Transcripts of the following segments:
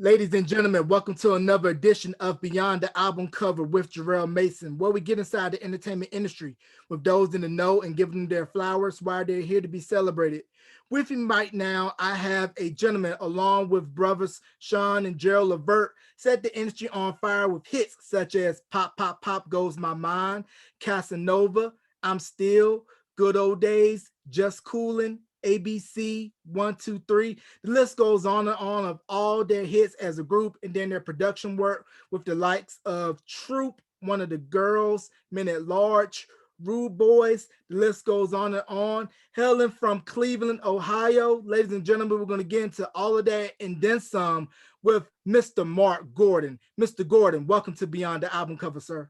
Ladies and gentlemen, welcome to another edition of Beyond the Album Cover with Jarrell Mason, where we get inside the entertainment industry with those in the know and give them their flowers while they're here to be celebrated. With me right now, I have a gentleman along with brothers Sean and Gerald Levert, set the industry on fire with hits such as Pop, Pop, Pop Goes My Mind, Casanova, I'm Still, Good Old Days, Just Coolin', ABC, 1, 2, 3. The list goes on and on of all their hits as a group, and then their production work with the likes of Troop, One of the Girls, Men at Large, Rude Boys. The list goes on and on. Hailing from Cleveland, Ohio. Ladies and gentlemen, we're going to get into all of that and then some with Mr. Marc Gordon. Mr. Gordon, welcome to Beyond the Album Cover, sir.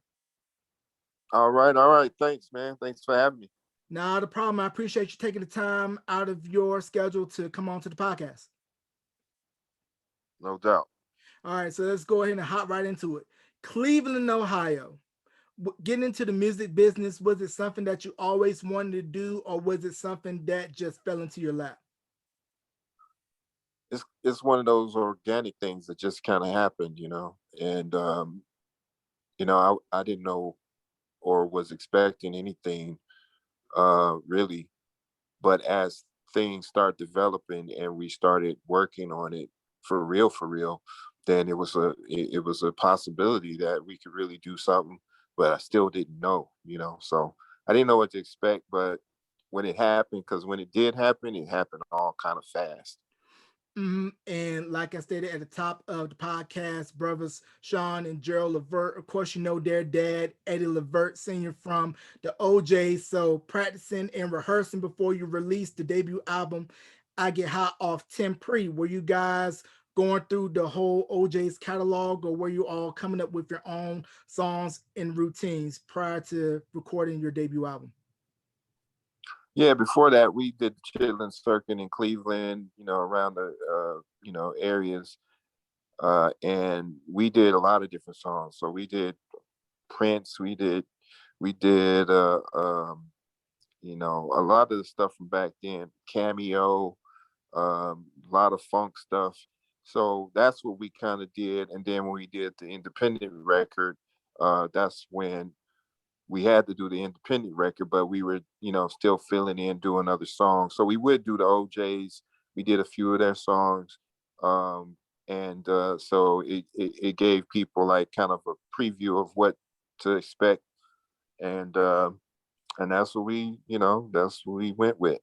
All right, all right. Thanks, man. Thanks for having me. Not a problem. I appreciate you taking the time out of your schedule to come on to the podcast. No doubt. All right, so let's go ahead and hop right into it. Cleveland, Ohio. Getting into the music business, was it something that you always wanted to do, or was it something that just fell into your lap? It's one of those organic things that just kind of happened, And I didn't know or was expecting anything really, but as things start developing and we started working on it for real, then it was a possibility that we could really do something, but I still didn't know. So I didn't know what to expect, but when it happened, because when it happened all kind of fast. And like I stated at the top of the podcast, brothers Sean and Gerald Levert, of course, you know their dad, Eddie Levert, senior from the OJs. So practicing and rehearsing before you release the debut album, I Get High off Tempre. Were you guys going through the whole OJ's catalog, or were you all coming up with your own songs and routines prior to recording your debut album? Yeah, before that, we did the Chitlin Circuit in Cleveland, around the areas, and we did a lot of different songs. So we did Prince, we did a lot of the stuff from back then, Cameo, a lot of funk stuff. So that's what we kind of did. And then when we did the independent record, that's when we had to do the independent record, but we were, still filling in, doing other songs. So we would do the OJs. We did a few of their songs. So it gave people like kind of a preview of what to expect. And that's what we went with.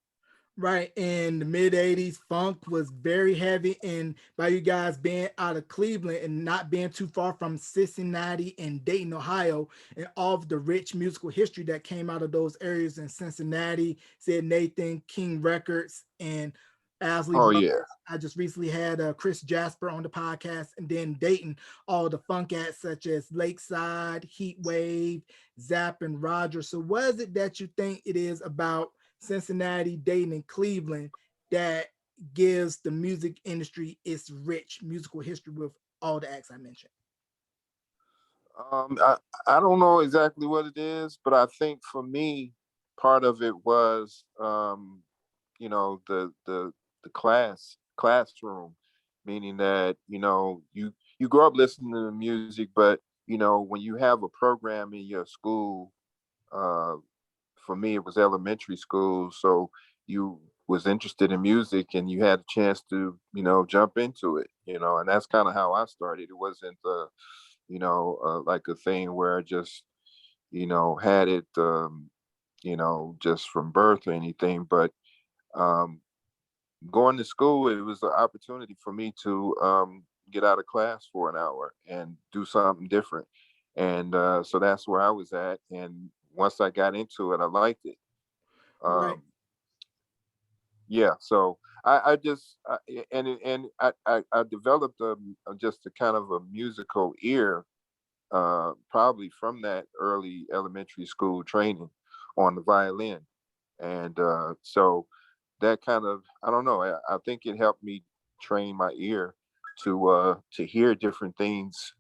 Right, in the mid 80s, funk was very heavy. And by you guys being out of Cleveland and not being too far from Cincinnati and Dayton, Ohio, and all of the rich musical history that came out of those areas in Cincinnati, said Nathan, King Records, and Asley Oh, Brothers. yeah. I just recently had Chris Jasper on the podcast, and then Dayton, all the funk acts such as Lakeside, Heat Wave, Zap, and Roger. So, what is it that you think it is about Cincinnati, Dayton, and Cleveland that gives the music industry its rich musical history with all the acts I mentioned? I don't know exactly what it is, but I think for me, part of it was, the classroom, meaning that, you grow up listening to the music, but, when you have a program in your school, uh, for me, it was elementary school. So you was interested in music and you had a chance to, jump into it, and that's kind of how I started. It wasn't, like a thing where I just, had it, just from birth or anything. But um, going to school, it was an opportunity for me to get out of class for an hour and do something different. And so that's where I was at. And once I got into it, I liked it. Right. Um, yeah, so I just I developed just a kind of a musical ear, probably from that early elementary school training on the violin, and so that kind of, I don't know, I think it helped me train my ear to hear different things,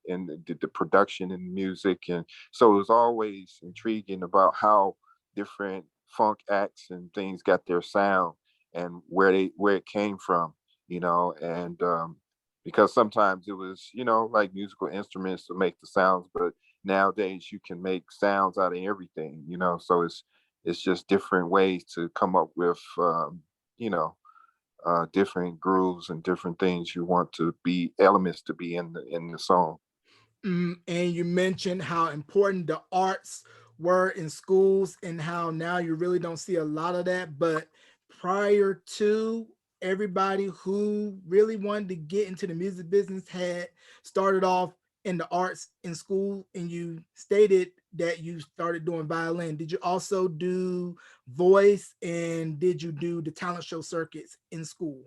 in the production and music. And so it was always intriguing about how different funk acts and things got their sound and where it came from, and because sometimes it was, like musical instruments to make the sounds, but nowadays you can make sounds out of everything, so it's just different ways to come up with, you know different grooves and different things you want to be elements to be in the song. And you mentioned how important the arts were in schools and how now you really don't see a lot of that. But prior to, everybody who really wanted to get into the music business had started off in the arts in school. And you stated that you started doing violin. Did you also do voice, and did you do the talent show circuits in school?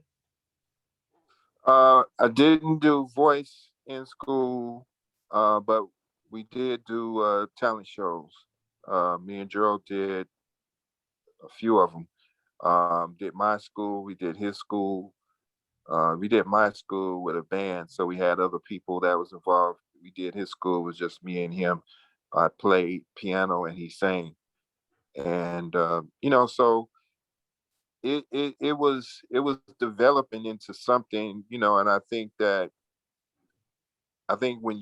I didn't do voice in school, but we did do talent shows. Me and Gerald did a few of them. Did my school, we did his school. We did my school with a band, so we had other people that was involved. We did his school, it was just me and him. I played piano and he sang, and so it was developing into something, and I think when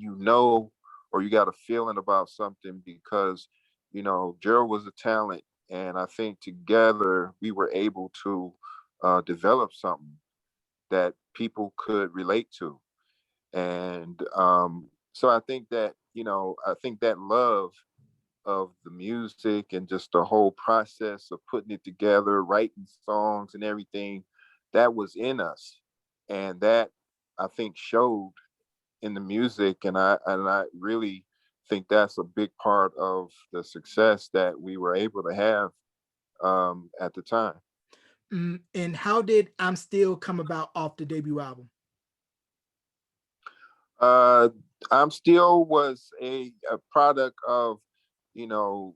or you got a feeling about something, because Gerald was a talent, and I think together we were able to develop something that people could relate to. And so I think that love of the music and just the whole process of putting it together, writing songs and everything, that was in us, and that I think showed in the music, and I really think that's a big part of the success that we were able to have at the time. And how did I'm Still come about off the debut album? Uh, I'm Still was a product of, you know,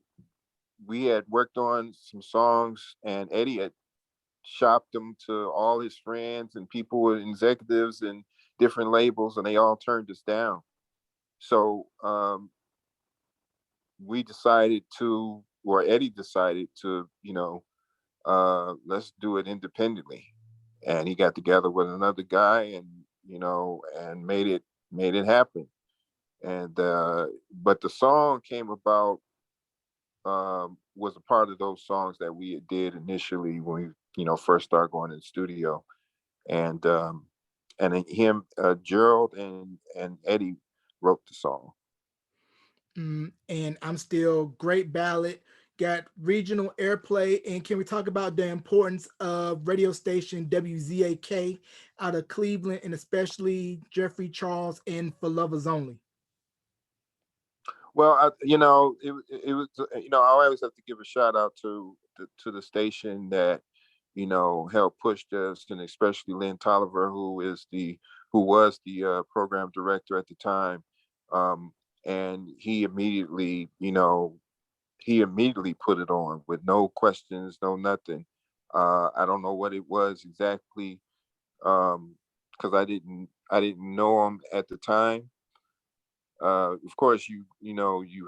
we had worked on some songs, and Eddie had shopped them to all his friends and people and executives and different labels, and they all turned us down. So we decided to, or Eddie decided to, let's do it independently. And he got together with another guy, and made it happen. And but the song came about, was a part of those songs that we did initially when we, first started going in the studio. And then Gerald and Eddie wrote the song. And I'm Still, great ballad, got regional airplay. And can we talk about the importance of radio station WZAK out of Cleveland, and especially Jeffrey Charles and For Lovers Only? Well, it was, I always have to give a shout out to the station that, helped push us, and especially Lynn Tolliver, who was the program director at the time. And he immediately put it on with no questions, no nothing. I don't know what it was exactly, because I didn't know him at the time. Of course, you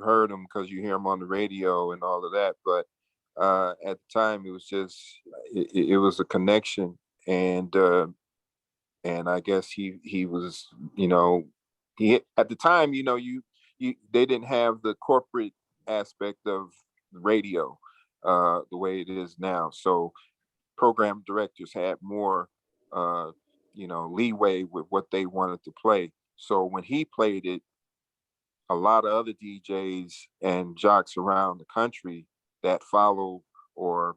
heard him because you hear him on the radio and all of that, but at the time it was a connection, and I guess he was, he at the time, you they didn't have the corporate aspect of radio the way it is now. So program directors had more leeway with what they wanted to play. So when he played it, a lot of other DJs and jocks around the country that followed, or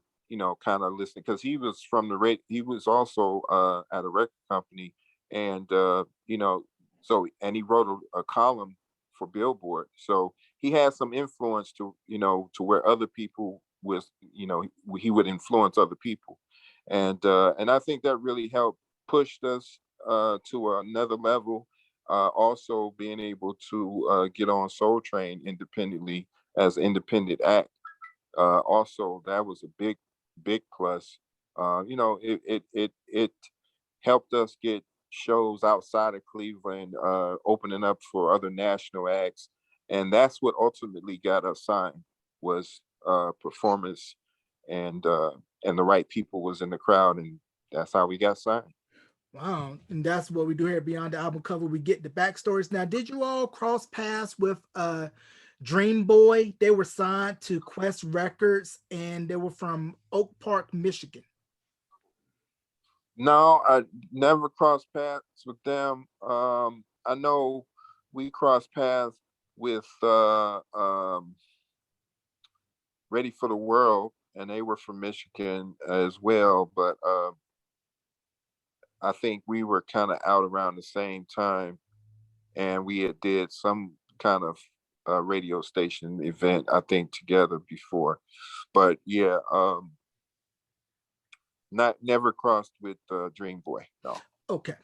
kind of listening, because he was also at a record company, and and he wrote a column for Billboard, so he had some influence to where other people was, he would influence other people, and I think that really helped pushed us to another level. Also being able to get on Soul Train independently as an independent act. Also, that was a big plus. It helped us get shows outside of Cleveland, opening up for other national acts, and that's what ultimately got us signed, was performance, and the right people was in the crowd, and that's how we got signed. Wow, and that's what we do here beyond the album cover. We get the backstories. Now, did you all cross paths with Dream Boy? They were signed to Quest Records and they were from Oak Park, Michigan. No, I never crossed paths with them. I know we crossed paths with Ready for the World, and they were from Michigan as well. But I think we were kind of out around the same time, and we had did some kind of radio station event, I think, together before. But yeah, not never crossed with Dream Boy. No. Okay.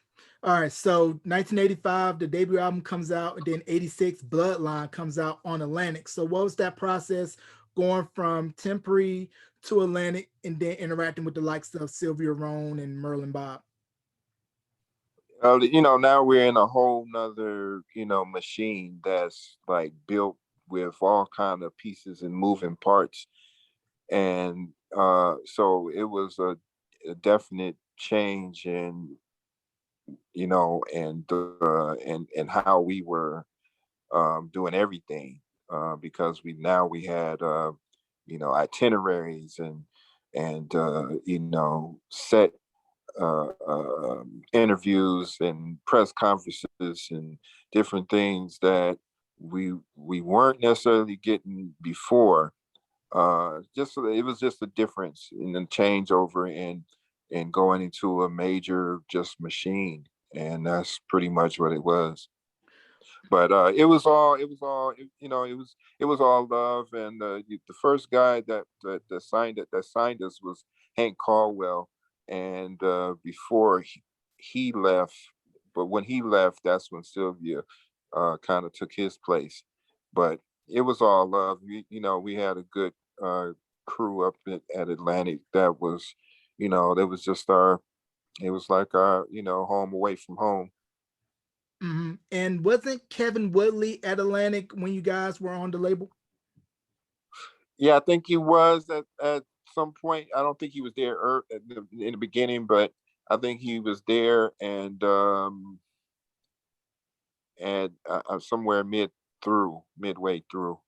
All right. So 1985, the debut album comes out, and then 86, Bloodline comes out on Atlantic. So what was that process going from Temporary to Atlantic and then interacting with the likes of Sylvia Rone and Merlin Bob? Now we're in a whole nother, machine that's like built with all kind of pieces and moving parts. And so it was a definite change in, and how we were doing everything, because we had itineraries and set interviews and press conferences and different things that we weren't necessarily getting before. Just so it was just a difference in the changeover and going into a major just machine, and that's pretty much what it was. But it was all love. And the first guy that signed us was Hank Caldwell. And before he left, but when he left, that's when Sylvia kind of took his place. But it was all love. We had a good crew up at Atlantic. That was just it was like our home away from home. Mhm. And wasn't Kevin Woodley at Atlantic when you guys were on the label? Yeah, I think he was at some point. I don't think he was there in the beginning, but I think he was there, and somewhere midway through.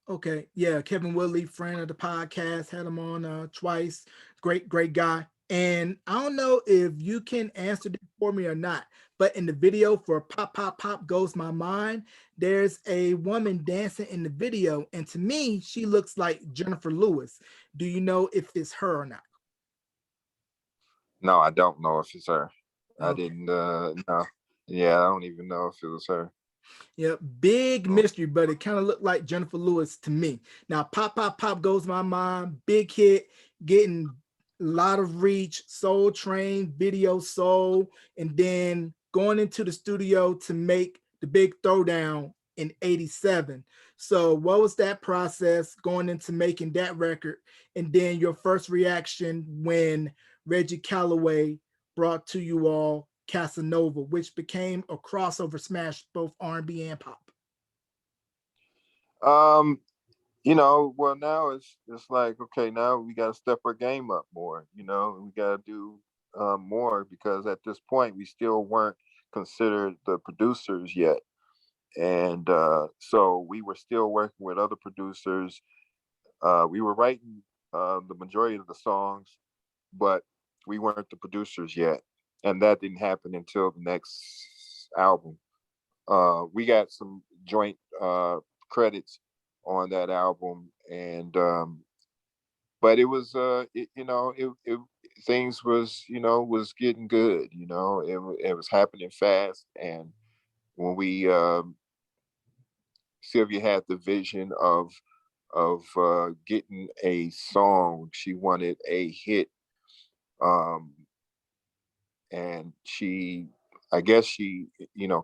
Okay, yeah, Kevin Woodley, friend of the podcast, had him on twice. Great, great guy. And I don't know if you can answer this for me or not, but in the video for Pop Pop Pop Goes My Mind, there's a woman dancing in the video, and to me, she looks like Jennifer Lewis. Do you know if it's her or not? No, I don't know if it's her. I Okay. didn't. No. Yeah, I don't even know if it was her. Yeah, big Oh. mystery, but it kind of looked like Jennifer Lewis to me. Now, Pop Pop Pop Goes My Mind, big hit, getting a lot of reach, Soul Train, Video Soul, and then going into the studio to make the big throwdown in 87. So, what was that process going into making that record? And then your first reaction when Reggie Calloway brought to you all Casanova, which became a crossover smash, both R&B and pop. Um, well, now it's like, okay, now we got to step our game up more. We got to do more, because at this point we still weren't considered the producers yet. And so we were still working with other producers. We were writing the majority of the songs, but we weren't the producers yet, and that didn't happen until the next album. We got some joint credits on that album, and but it was things was getting good. It was happening fast. And when we Sylvia had the vision of getting a song. She wanted a hit, um, and I guess she,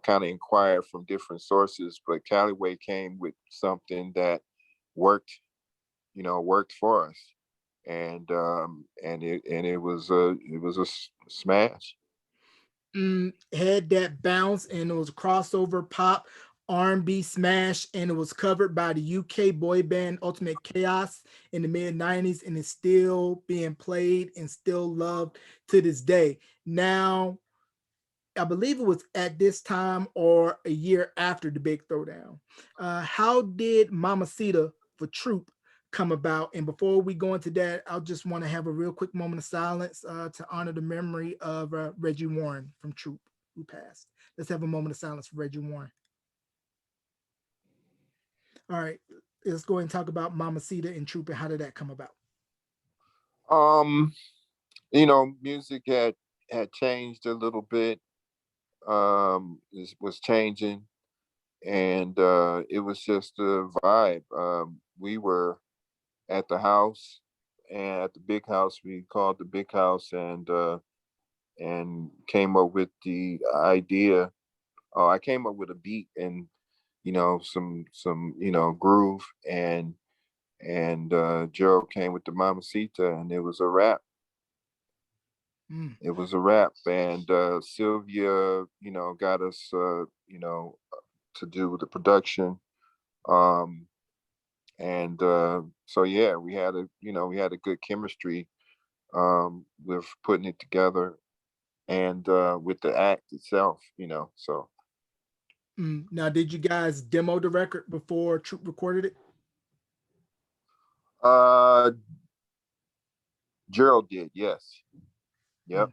kind of inquired from different sources, but Callaway came with something that worked, worked for us, and it was a smash. Had that bounce, and it was crossover pop R&B smash, and it was covered by the UK boy band Ultimate Chaos in the mid 90s, and it's still being played and still loved to this day. Now, I believe it was at this time or a year after the Big Throwdown. How did Mamacita for Troop come about? And before we go into that, I'll just want to have a real quick moment of silence to honor the memory of Reggie Warren from Troop who passed. Let's have a moment of silence for Reggie Warren. All right, let's go ahead and talk about Mamacita and Troop and how did that come about? Um, music had changed a little bit. Was changing, and it was just a vibe. We were at the house, and at the big house, we called the big house, and came up with the idea. I came up with a beat and some groove, and Joe came with the Mamacita, and it was a rap. Mm. It was a wrap, and Sylvia, got us, to do the production, um, and so yeah, we had a good chemistry with putting it together, and with the act itself, So Mm. Now, did you guys demo the record before Troop recorded it? uh, Gerald did, yes, yep.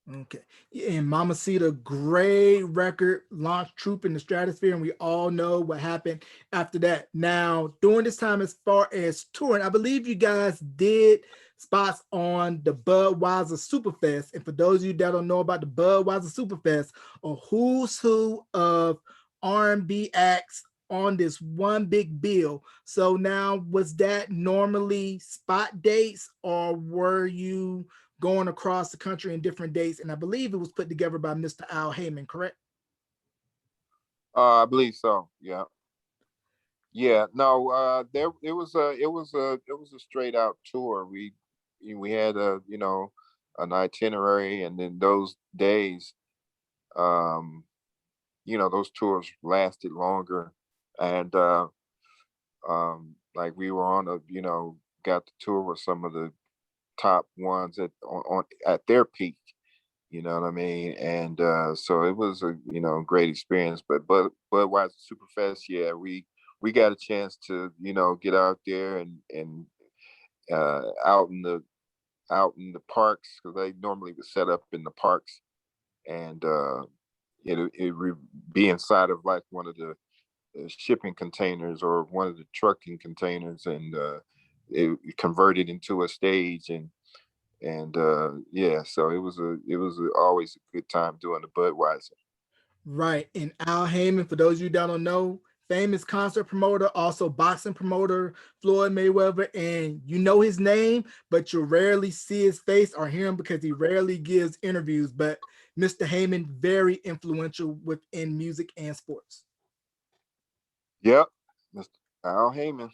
Mm. Okay. Yeah, and Mamacita, great record, launched Troop in the stratosphere, and we all know what happened after that. Now, during this time, as far as touring, I believe you guys did spots on the Budweiser Superfest. And for those of you that don't know about the Budweiser Superfest, a who's who of R&B acts on this one big bill. So now, was that normally spot dates, or were you going across the country in different dates? And I believe it was put together by Mr. Al Heyman, correct? I believe so. Yeah, yeah. No, there it was a straight out tour. We had an itinerary, and then those days, um, those tours lasted longer, and like we were on got the tour with some of the top ones at their peak. You know what I mean? And so it was a great experience. But Budweiser Superfest, yeah, we got a chance to get out there and out in the parks, because they normally was set up in the parks, and be inside of like one of the shipping containers or one of the trucking containers, and it converted into a stage, and yeah, so always a good time doing the Budweiser. Right. And Al Heyman, for those of you that don't know, famous concert promoter, also boxing promoter, Floyd Mayweather, and you know his name, but you rarely see his face or hear him because he rarely gives interviews. But Mr. Heyman, very influential within music and sports. Yep, Mr. Al Heyman.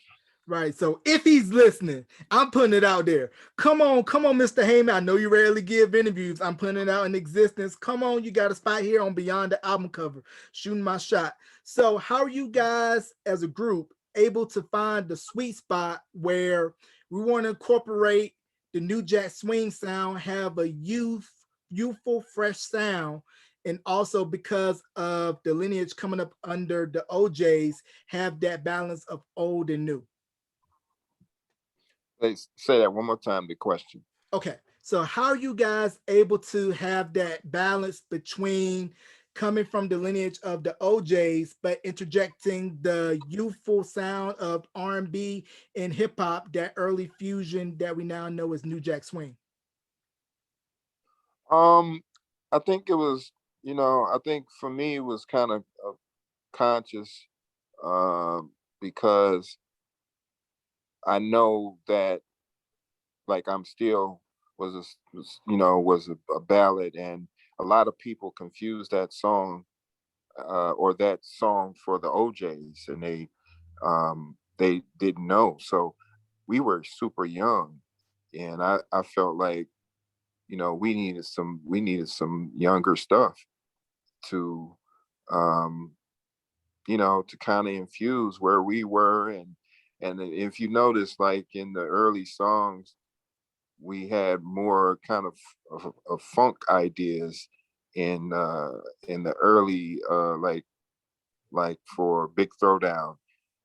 Right. So if he's listening, I'm putting it out there. Come on, Mr. Heyman. I know you rarely give interviews. I'm putting it out in existence. Come on, you got a spot here on Beyond the Album Cover. Shooting my shot. So, how are you guys as a group able to find the sweet spot where we want to incorporate the New Jack Swing sound, have a youthful, fresh sound, and also because of the lineage coming up under the OJs, have that balance of old and new? Let's say that one more time. The question. Okay, so how are you guys able to have that balance between coming from the lineage of the OJs, but interjecting the youthful sound of R&B and hip hop, that early fusion that we now know as New Jack Swing? Um, I think it was, I think for me it was kind of conscious, because I know that, like, I'm still was a ballad, and a lot of people confuse that song, or that song for the OJs, and they didn't know. So we were super young, and I felt like we needed some younger stuff to um to kind of infuse where we were, and if you notice, like in the early songs, we had more kind of funk ideas, in the early like for Big Throwdown.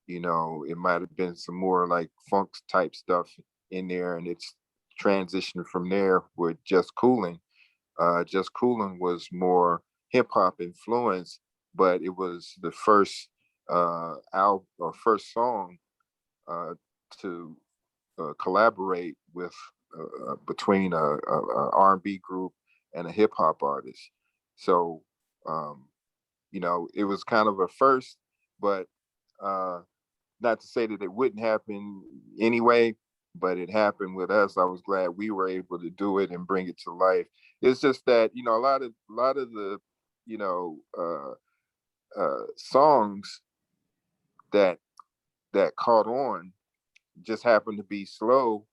You know, it might have been some more like funk type stuff in there, and it's transitioned from there with Just Coolin'. Just Coolin' was more hip hop influence, but it was the first album or first song uh, to collaborate with between a R&B group and a hip hop artist. So um, you know, it was kind of a first, but uh, not to say that it wouldn't happen anyway, but it happened with us. I was glad we were able to do it and bring it to life. It's just that, you know, a lot of the, you know, songs that caught on just happened to be slow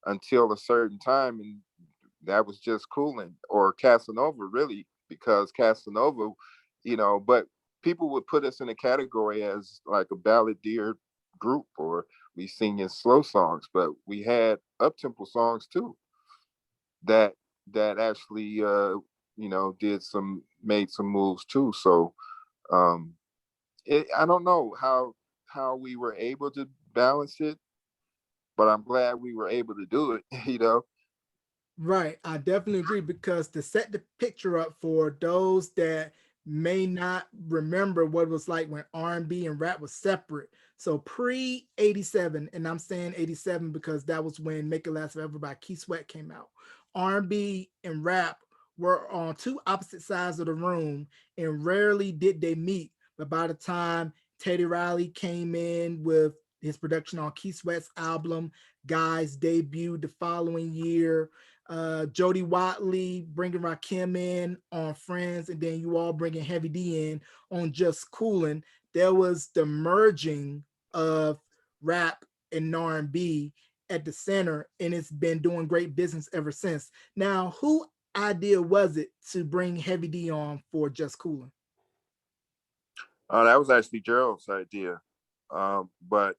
until a certain time, and that was Just Cooling or Casanova, really, because Casanova, you know, but people would put us in a category as like a balladeer group, or we sing in slow songs, but we had up tempo songs too that actually you know made some moves too. So um I don't know how we were able to balance it, but I'm glad we were able to do it. You know. Right, I definitely agree because to set the picture up for those that may not remember what it was like when R&B and rap was separate. So pre 87, and I'm saying 87 because that was when Make It Last Forever by Keith Sweat came out. R&B and rap were on two opposite sides of the room and rarely did they meet. But by the time Teddy Riley came in with his production on Keith Sweat's album, Guys debuted the following year, Jody Watley bringing Rakim in on Friends, and then you all bringing Heavy D in on Just Coolin'. There was the merging of rap and R&B at the center, and it's been doing great business ever since. Now, who idea was it to bring Heavy D on for Just Coolin'? That was actually Gerald's idea, but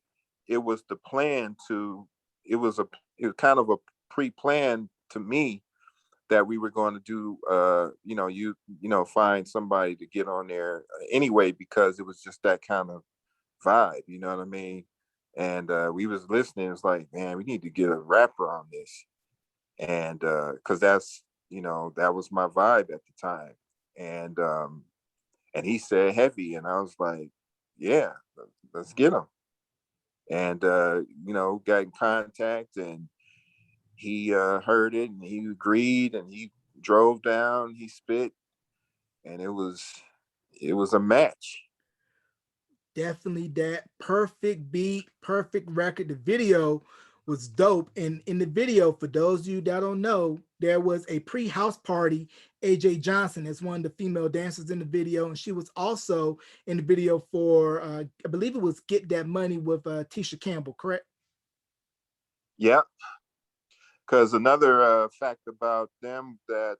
it was the plan to. It was a. It was kind of a pre-plan to me that we were going to do. You know, find somebody to get on there anyway, because it was just that kind of vibe. You know what I mean? And we was listening. It's like, man, we need to get a rapper on this, and because that's, you know, that was my vibe at the time, and he said Heavy, and I was like, yeah, let's get him. And you know, got in contact, and he heard it, and he agreed, and he drove down, he spit, and it was a match. Definitely that perfect beat, perfect record. The video was dope. And in the video, for those of you that don't know, there was a pre-house party. AJ Johnson is one of the female dancers in the video, and she was also in the video for I believe it was Get That Money with Tisha Campbell, correct? Yeah, because another fact about them that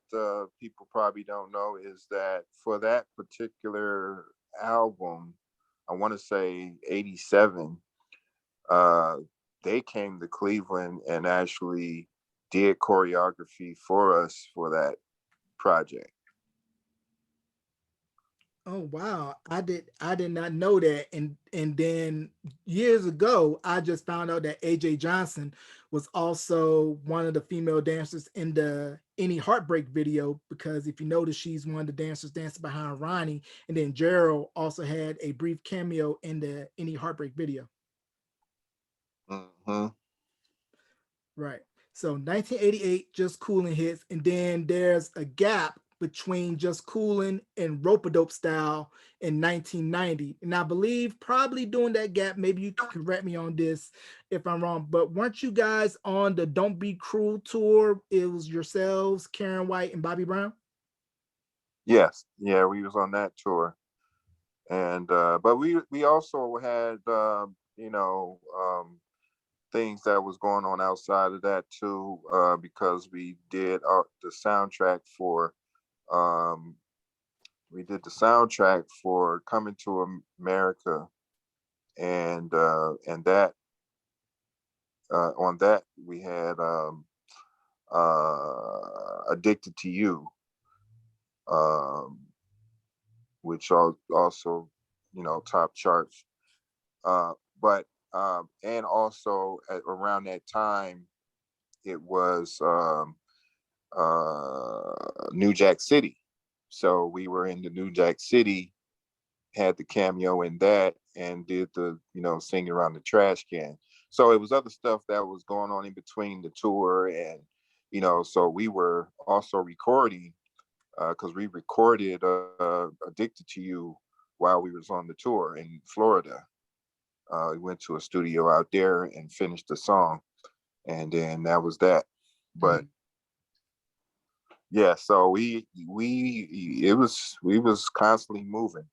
people probably don't know is that for that particular album, I want to say 87, uh, they came to Cleveland and actually did choreography for us for that project. Oh wow, I did not know that. And then years ago, I just found out that AJ Johnson was also one of the female dancers in the Any Heartbreak video, because if you notice, she's one of the dancers dancing behind Ronnie, and then Gerald also had a brief cameo in the Any Heartbreak video. Hmm. Right. So 1988, Just Coolin' hits, and then there's a gap between Just Coolin' and Rope-A-Dope Style in 1990. And I believe probably during that gap, maybe you can correct me on this if I'm wrong, but weren't you guys on the Don't Be Cruel tour? It was yourselves, Karen White, and Bobby Brown? Yes, yeah, we was on that tour, and but we also had you know, things that was going on outside of that too, because we did the soundtrack for um, Coming to America, and that on that we had Addicted to You. um, which also, top charts. Uh, but and also around that time, it was New Jack City. So we were in the New Jack City, had the cameo in that, and did the singing around the trash can. So it was other stuff that was going on in between the tour, and so we were also recording because we recorded "Addicted to You" while we was on the tour in Florida. We went to a studio out there and finished the song, and then that was that. But Mm, yeah, so we was constantly moving.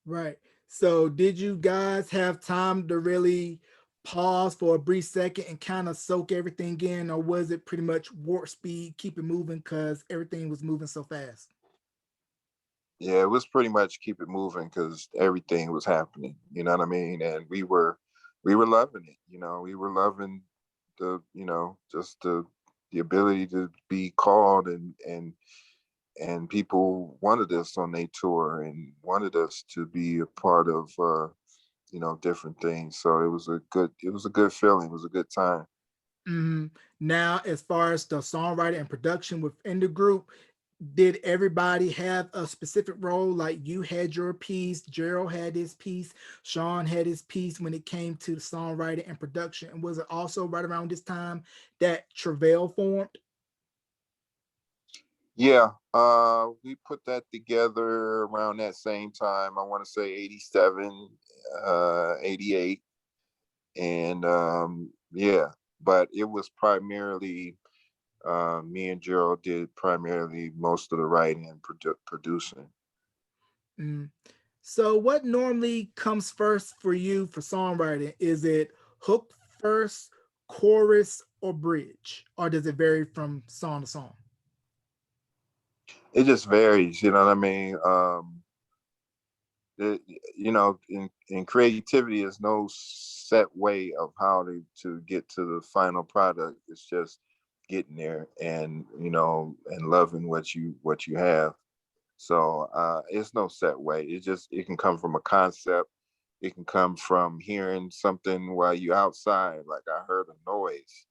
right. So did you guys have time to really pause for a brief second and kind of soak everything in, or was it pretty much warp speed, keep it moving because everything was moving so fast? Yeah, it was pretty much keep it moving because everything was happening. You know what I mean? And we were loving it. We were loving just the ability to be called, and people wanted us on their tour and wanted us to be a part of different things. So it was a good feeling. It was a good time. hmm Now, as far as the songwriting and production within the group, did everybody have a specific role? Like you had your piece, Gerald had his piece, Sean had his piece when it came to the songwriting and production. And was it also right around this time that Travail formed? Yeah, we put that together around that same time. I want to say 87, 88. And yeah, but it was primarily me and Gerald did primarily most of the writing and producing. Mm. So, what normally comes first for you for songwriting? Is it hook first, chorus, or bridge? Or does it vary from song to song? It just varies, you know what I mean? it, in creativity, is no set way of how to get to the final product. It's just getting there, and loving what you have. So it's no set way. It can come from a concept. It can come from hearing something while you outside, like I heard a noise,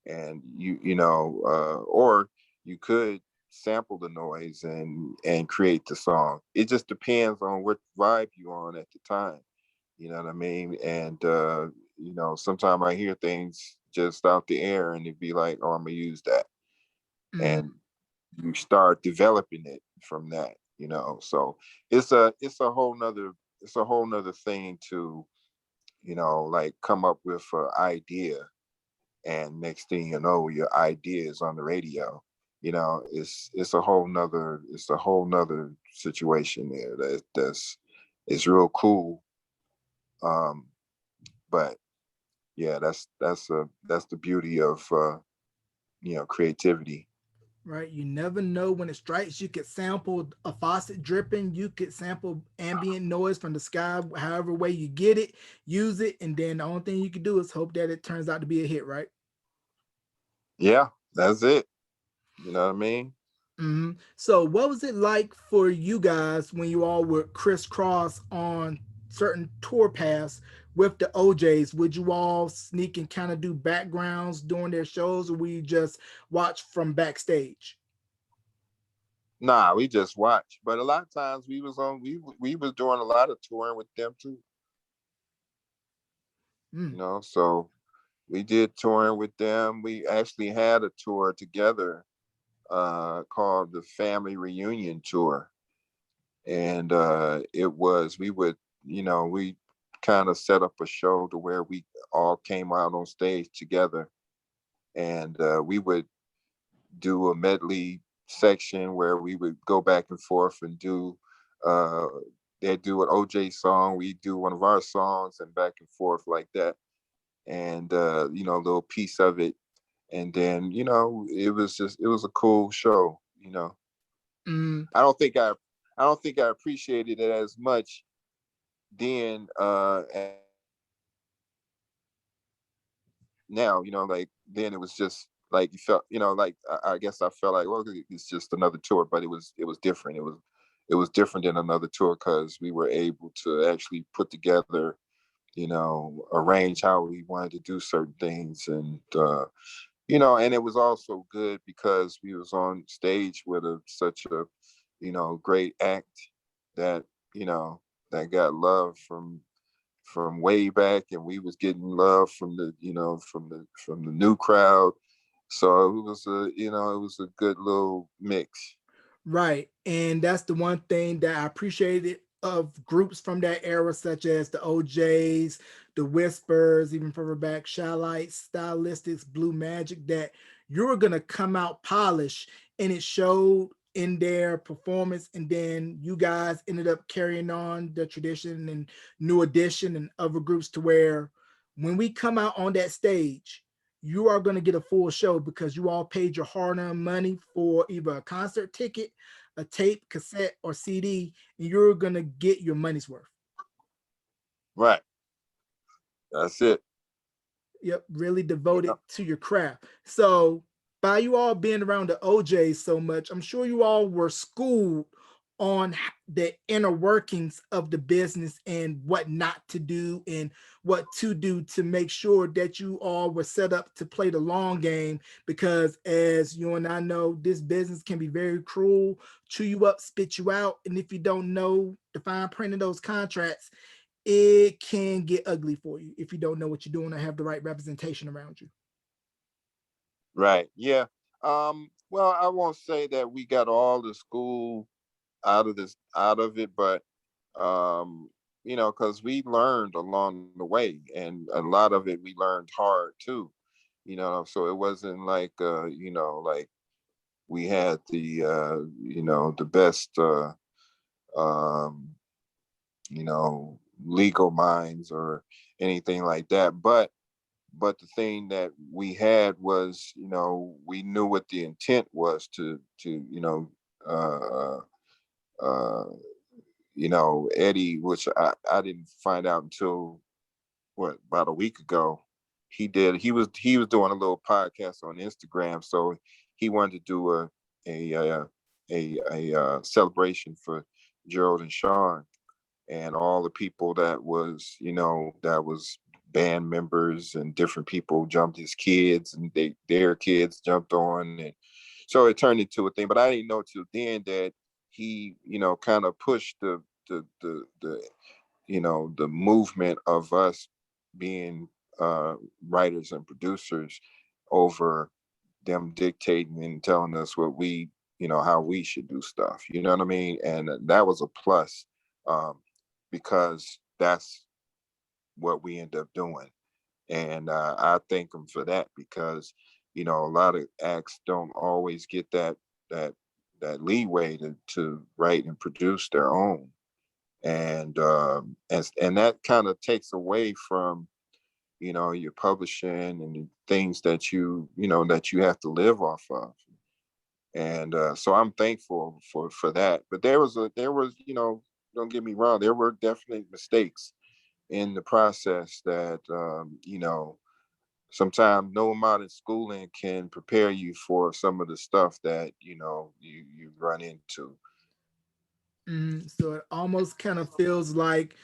and or you could sample the noise and create the song. It just depends on what vibe you on at the time. You know what I mean? And sometimes I hear things just out the air, and it'd be like, oh, I'm gonna use that, Mm, and you start developing it from that. So it's a whole nother thing to like come up with an idea, and next thing you know, your idea is on the radio. It's a whole nother situation there. It's real cool. um but yeah, that's the beauty of creativity. right. You never know when it strikes. You could sample a faucet dripping. You could sample ambient noise from the sky, however way you get it, use it, and then the only thing you can do is hope that it turns out to be a hit, right? Yeah, that's it. You know what I mean? So, what was it like for you guys when you all would crisscross on certain tour paths with the OJs? Would you all sneak and kind of do backgrounds during their shows, or would you just watch from backstage? Nah, we just watch. But a lot of times we was doing a lot of touring with them too. Mm, So we did touring with them. We actually had a tour together called the Family Reunion Tour. And it was we kind of set up a show to where we all came out on stage together, and we would do a medley section where we would go back and forth and do uh they do an OJ song, we do one of our songs, and back and forth like that. And a little piece of it. And then it was a cool show. mm, I don't think I appreciated it as much then as now. Like then it was just like you felt, like I guess I felt like, well, it's just another tour, but it was different. It was different than another tour because we were able to actually put together, arrange how we wanted to do certain things, and and it was also good because we was on stage with such a, great act that, you know, that got love from way back, and we was getting love from the, from the new crowd. So it was a good little mix. Right. And that's the one thing that I appreciated of groups from that era, such as the OJs, the Whispers, even further back, Shylights, Stylistics, Blue Magic, that you were going to come out polished, and it showed in their performance. And then you guys ended up carrying on the tradition and New Edition and other groups to where when we come out on that stage, you are going to get a full show because you all paid your hard-earned money for either a concert ticket, a tape, cassette, or CD, and you're going to get your money's worth. Right. That's it. Yep, really You devoted know. to your craft. So by you all being around the OJs so much, I'm sure you all were schooled on the inner workings of the business and what not to do and what to do to make sure that you all were set up to play the long game. Because as you and I know, this business can be very cruel, chew you up, spit you out. And if you don't know the fine print of those contracts, it can get ugly for you if you don't know what you're doing or have the right representation around you. Right. Yeah. Well, I won't say that we got all the school out of it, but because we learned along the way, and a lot of it we learned hard too. So it wasn't like like we had the best um legal minds or anything like that. But the thing that we had was, we knew what the intent was to uh uh Eddie, which I didn't find out until what, about a week ago. He was doing a little podcast on Instagram, so he wanted to do a uh, a celebration for Gerald and Sean, and all the people that was band members, and different people jumped, his kids and their kids jumped on, and so it turned into a thing. But I didn't know till then that he kind of pushed the movement of us being uh writers and producers over them dictating and telling us what we how we should do stuff, you know what I mean? And that was a plus, um because that's what we end up doing. And I thank them for that, because a lot of acts don't always get that that leeway to write and produce their own. And that kind of takes away from your publishing and the things that you have to live off of. And so I'm thankful for that. But there was don't get me wrong, there were definitely mistakes in the process that sometimes no amount of schooling can prepare you for some of the stuff that you run into. So it almost kind of feels like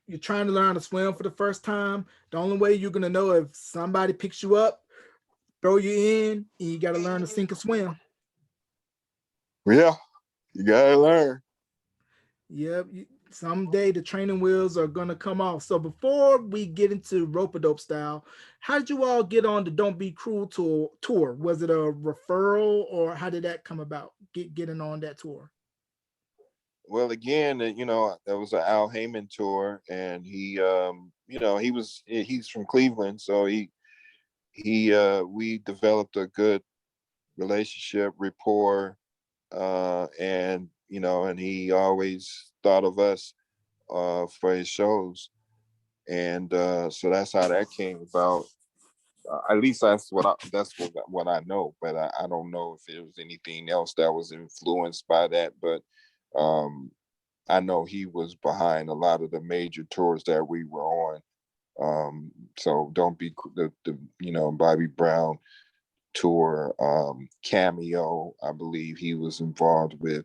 you're trying to learn to swim for the first time. The only way you're going to know if somebody picks you up, throw you in, and you got to learn to sink or swim. Yeah, you gotta learn. Yep. Someday the training wheels are gonna come off. So before we get into rope a dope style, how did you all get on the Don't Be Cruel tour? Was it a referral or how did that come about? Getting on that tour. Well, again, that was an Al Heyman tour, and he's from Cleveland, so we developed a good relationship, rapport, and he always thought of us for his shows, and so that's how that came about. At least that's what I know, but I don't know if there was anything else that was influenced by that, but. Um, I know he was behind a lot of the major tours that we were on. So don't be the Bobby Brown tour. Cameo, I believe he was involved with.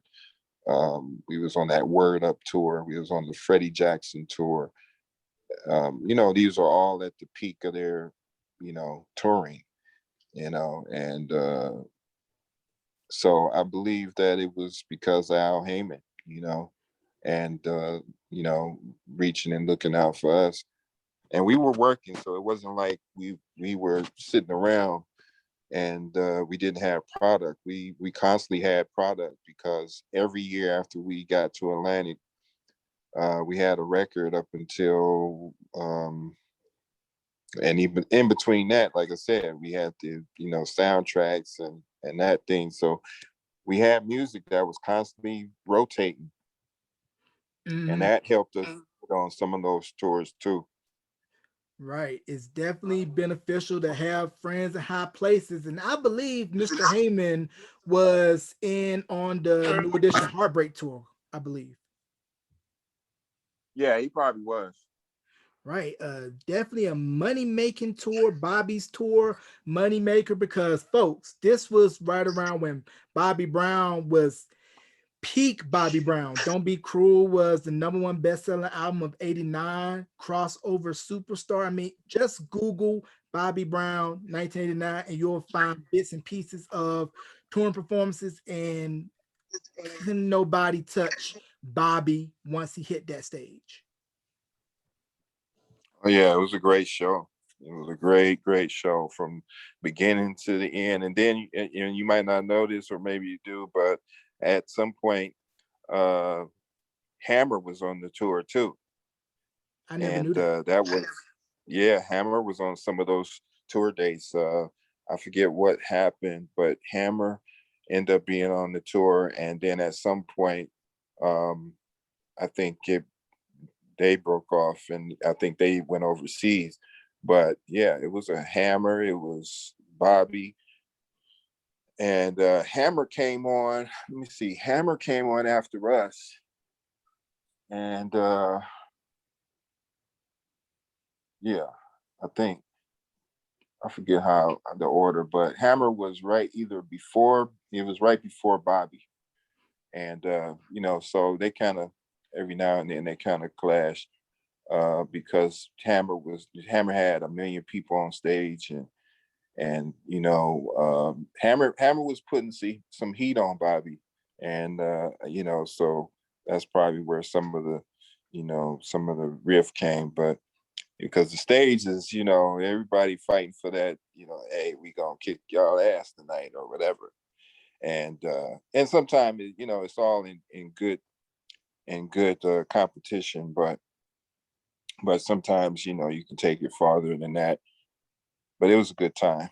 We was on that Word Up tour. We was on the Freddie Jackson tour. These are all at the peak of their, touring, and so I believe that it was because of Al Heyman, and you know, reaching and looking out for us. And we were working, so it wasn't like we were sitting around and we didn't have product. We constantly had product because every year after we got to Atlantic, we had a record up until and even in between that, like I said, we had the soundtracks and that thing. So we had music that was constantly rotating, and Mhm. that helped us on some of those tours too. Right. It's definitely beneficial to have friends in high places. And I believe Mr. Heyman was in on the New Edition Heartbreak Tour, I believe. Yeah, he probably was. Right. Definitely a money making tour, Bobby's tour, money maker, because folks, this was right around when Bobby Brown was peak Bobby Brown. Don't Be Cruel was the number one best-selling album of 89, crossover superstar. I mean, just Google Bobby Brown 1989 and you'll find bits and pieces of touring performances, and couldn't nobody touch Bobby once he hit that stage. Oh yeah, it was a great show. It was a great show from beginning to the end. And then you might not know this, or maybe you do, but at some point, uh, Hammer was on the tour too, I never knew and that. that was yeah, Hammer was on some of those tour dates. I forget what happened, but Hammer ended up being on the tour, and then at some point, um, I think they broke off, and I think they went overseas. But yeah, it was a Hammer, it was Bobby, and Hammer came on. Let me see, Hammer came on after us, and yeah, I think I forget how the order, but Hammer was right either before. It was right before Bobby, and so they kind of every now and then they kind of clash because Hammer had a million people on stage, and Hammer was putting some heat on Bobby, and so that's probably where some of the riff came, but because the stage is, everybody fighting for that, hey, we gonna kick y'all ass tonight or whatever. And sometimes it's all in good competition, but sometimes you can take it farther than that. But it was a good time.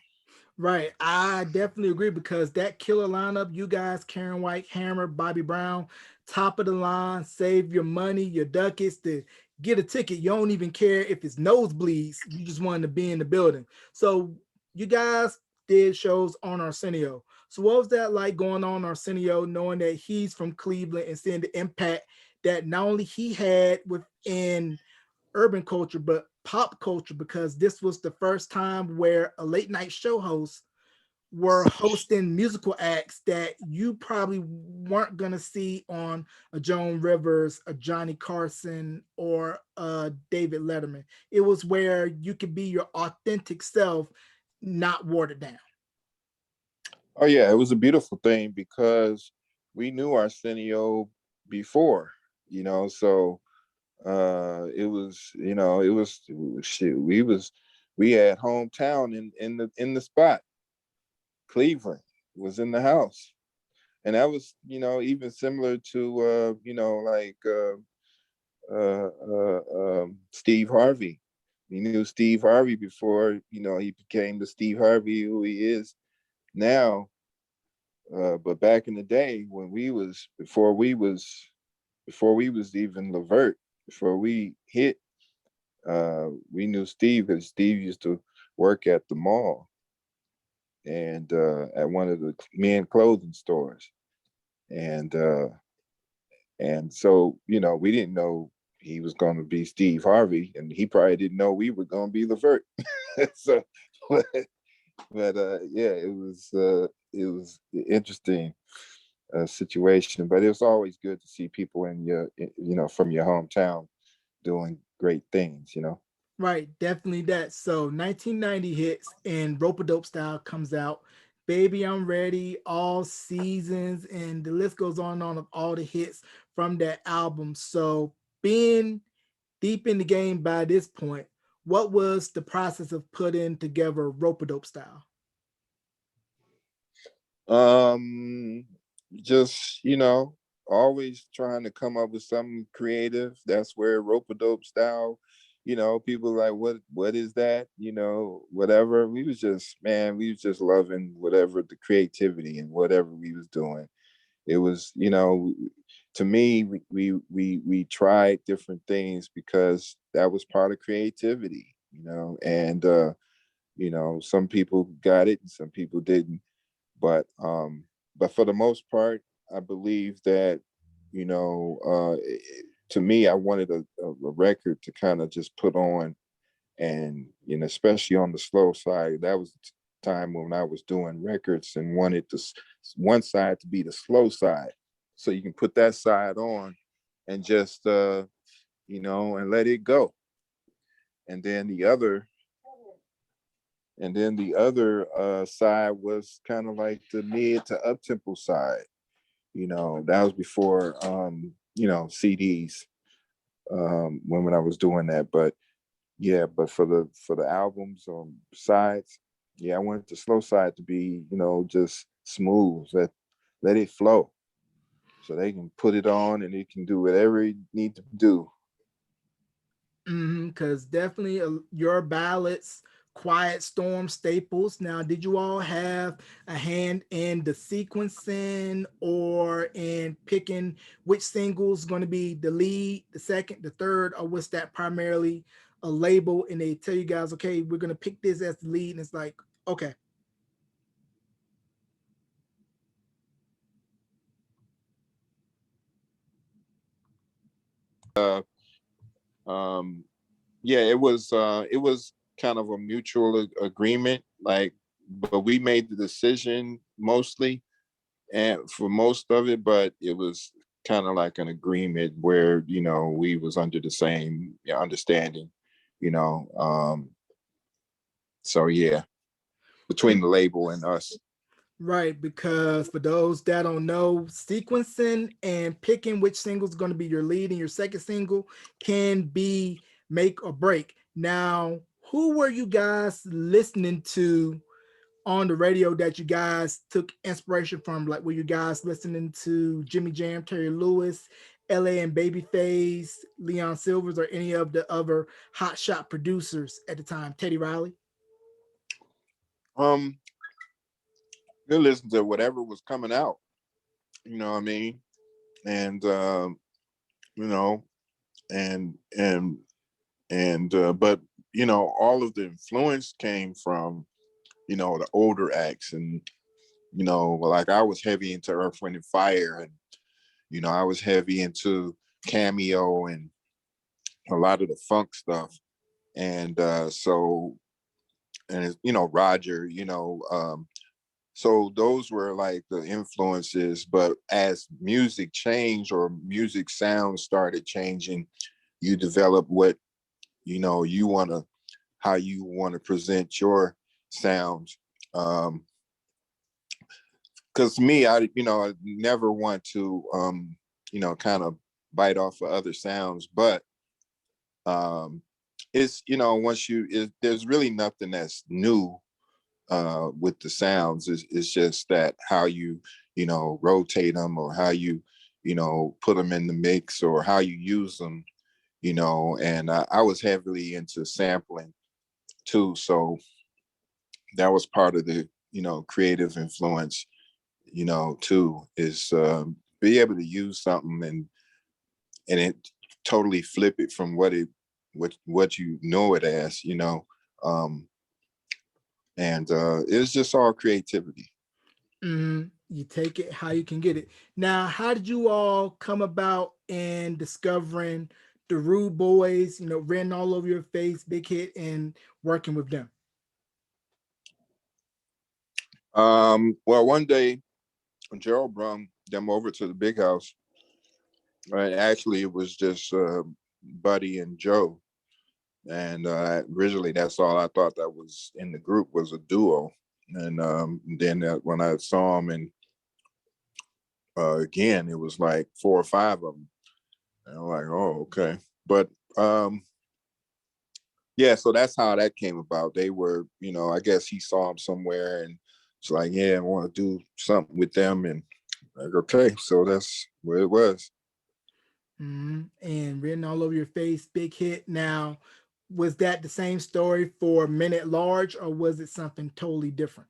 Right. I definitely agree because that killer lineup, you guys, Karen White, Hammer, Bobby Brown, top of the line, save your money, your ducats to get a ticket. You don't even care if it's nosebleeds. You just wanted to be in the building. So you guys did shows on Arsenio. So what was that like going on Arsenio, knowing that he's from Cleveland and seeing the impact that not only he had within urban culture, but pop culture, because this was the first time where a late night show host were hosting musical acts that you probably weren't going to see on a Joan Rivers, a Johnny Carson, or a David Letterman. It was where you could be your authentic self, not watered down. Oh yeah, it was a beautiful thing because we knew Arsenio before, so it was shit. We had hometown in the spot. Cleveland was in the house, and that was even similar to like Steve Harvey. We knew Steve Harvey before he became the Steve Harvey who he is now. But back in the day when before we was even Levert, before we hit, we knew Steve because Steve used to work at the mall and at one of the men clothing stores, and so we didn't know he was going to be Steve Harvey, and he probably didn't know we were going to be Levert. So But yeah, it was interesting situation. But it was always good to see people in from your hometown doing great things. Right, definitely that. So 1990 hits and Rope a Dope Style comes out. Baby, I'm Ready, All Seasons, and the list goes on and on of all the hits from that album. So being deep in the game by this point, what was the process of putting together Rope a Dope Style? Um, just always trying to come up with something creative. That's where rope a dope style. People like what is that? Whatever. We was just loving whatever the creativity and whatever we was doing. It was, to me, we tried different things because that was part of creativity. And some people got it and some people didn't, but for the most part, I believe that to me, I wanted a record to kind of just put on, and especially on the slow side. That was the time when I was doing records and wanted one side to be the slow side, so you can put that side on and just and let it go, and then the other side was kind of like the mid to up tempo side. That was before CDs, when I was doing that. But yeah, but for the albums sides, yeah, I wanted the slow side to be just smooth. Let it flow, so they can put it on and it can do whatever it need to do. Because definitely your ballads, Quiet Storm staples. Now, did you all have a hand in the sequencing or in picking which singles going to be the lead, the second, the third, or was that primarily a label and they tell you guys, okay, we're going to pick this as the lead, and it's like, okay. Uh, um, yeah, it was kind of a mutual agreement, like, but we made the decision mostly and for most of it, but it was kind of like an agreement where we was under the same understanding, you know. So yeah, between the label and us. Right, because for those that don't know, sequencing and picking which single is going to be your lead and your second single can be make or break. Now, who were you guys listening to on the radio that you guys took inspiration from? Like, were you guys listening to Jimmy Jam, Terry Lewis, LA and Babyface, Leon Silvers, or any of the other hot shot producers at the time, Teddy Riley? Um, they listened to whatever was coming out. You know what I mean? And you know, and but all of the influence came from the older acts, and like I was heavy into Earth, Wind and Fire, and I was heavy into Cameo and a lot of the funk stuff, and and Roger, so those were like the influences. But as music changed or music sounds started changing, you develop what you want to how you want to present your sound. Because me, I never want to kind of bite off of other sounds, but um it's once there's really nothing that's new with the sounds. It's just that how you rotate them, or how you put them in the mix, or how you use them. And I was heavily into sampling too, so that was part of the creative influence too, is be able to use something and it totally flip it from what you know it as, um and it's just all creativity. You take it how you can get it. Now, how did you all come about in discovering the Rude Boys, written all over your face, big hit, and working with them? Well, one day Gerald brought them over to the big house. And actually, it was just Buddy and Joe. And originally, that's all I thought that was in the group was a duo. And then when I saw them, and again, it was like 4 or 5 of them. And I'm like, oh, okay. But yeah, so that's how that came about. They were, I guess he saw them somewhere, and it's like, yeah, I want to do something with them. And like, okay, so that's where it was. And Written All Over Your Face, big hit. Now, was that the same story for Men at Large, or was it something totally different?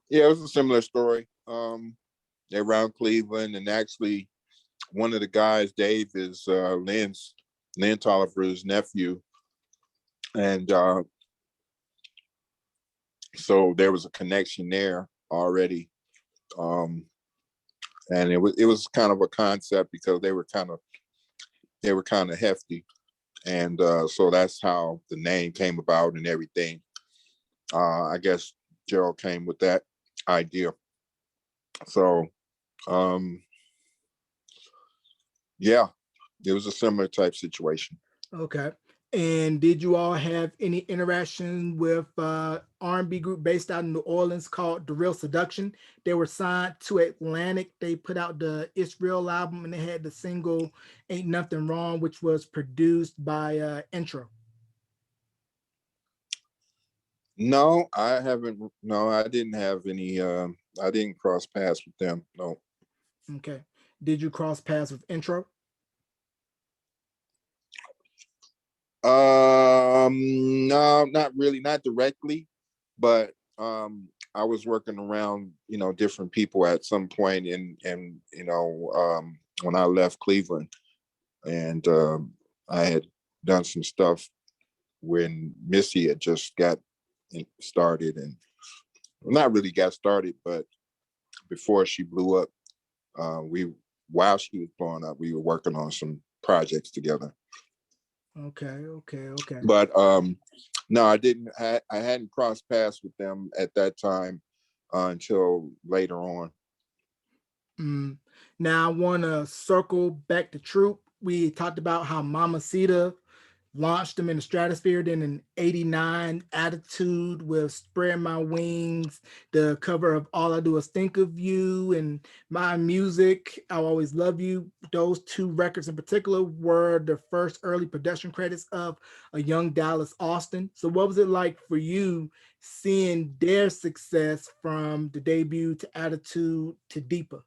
Yeah, it was a similar story. They're around Cleveland, and actually, one of the guys, Dave, is Lynn Tolliver's nephew, and so there was a connection there already. Um, and it was kind of a concept because they were kind of hefty, and so that's how the name came about and everything. I guess Gerald came with that idea. So um, yeah, it was a similar type situation. Okay. And did you all have any interaction with R&B group based out in New Orleans called The Real Seduction? They were signed to Atlantic. They put out the It's Real album, and they had the single Ain't Nothing Wrong, which was produced by Intro. No, I haven't. No, I didn't have any. I didn't cross paths with them. No. Okay. Did you cross paths with Intro? No, not really, not directly, but I was working around, different people at some point, and when I left Cleveland, and I had done some stuff when Missy had just got started, and not really got started, but before she blew up, we while she was blowing up, we were working on some projects together. Okay, okay, okay. But no, I didn't. I hadn't crossed paths with them at that time until later on. Mm. Now I want to circle back to Troop. We talked about how Mama Sita launched them in the stratosphere. Then in '89, Attitude with Spread My Wings, the cover of All I Do Is Think of You, and My Music, I'll Always Love You. Those two records in particular were the first early production credits of a young Dallas Austin. So, what was it like for you seeing their success from the debut to Attitude to Deeper?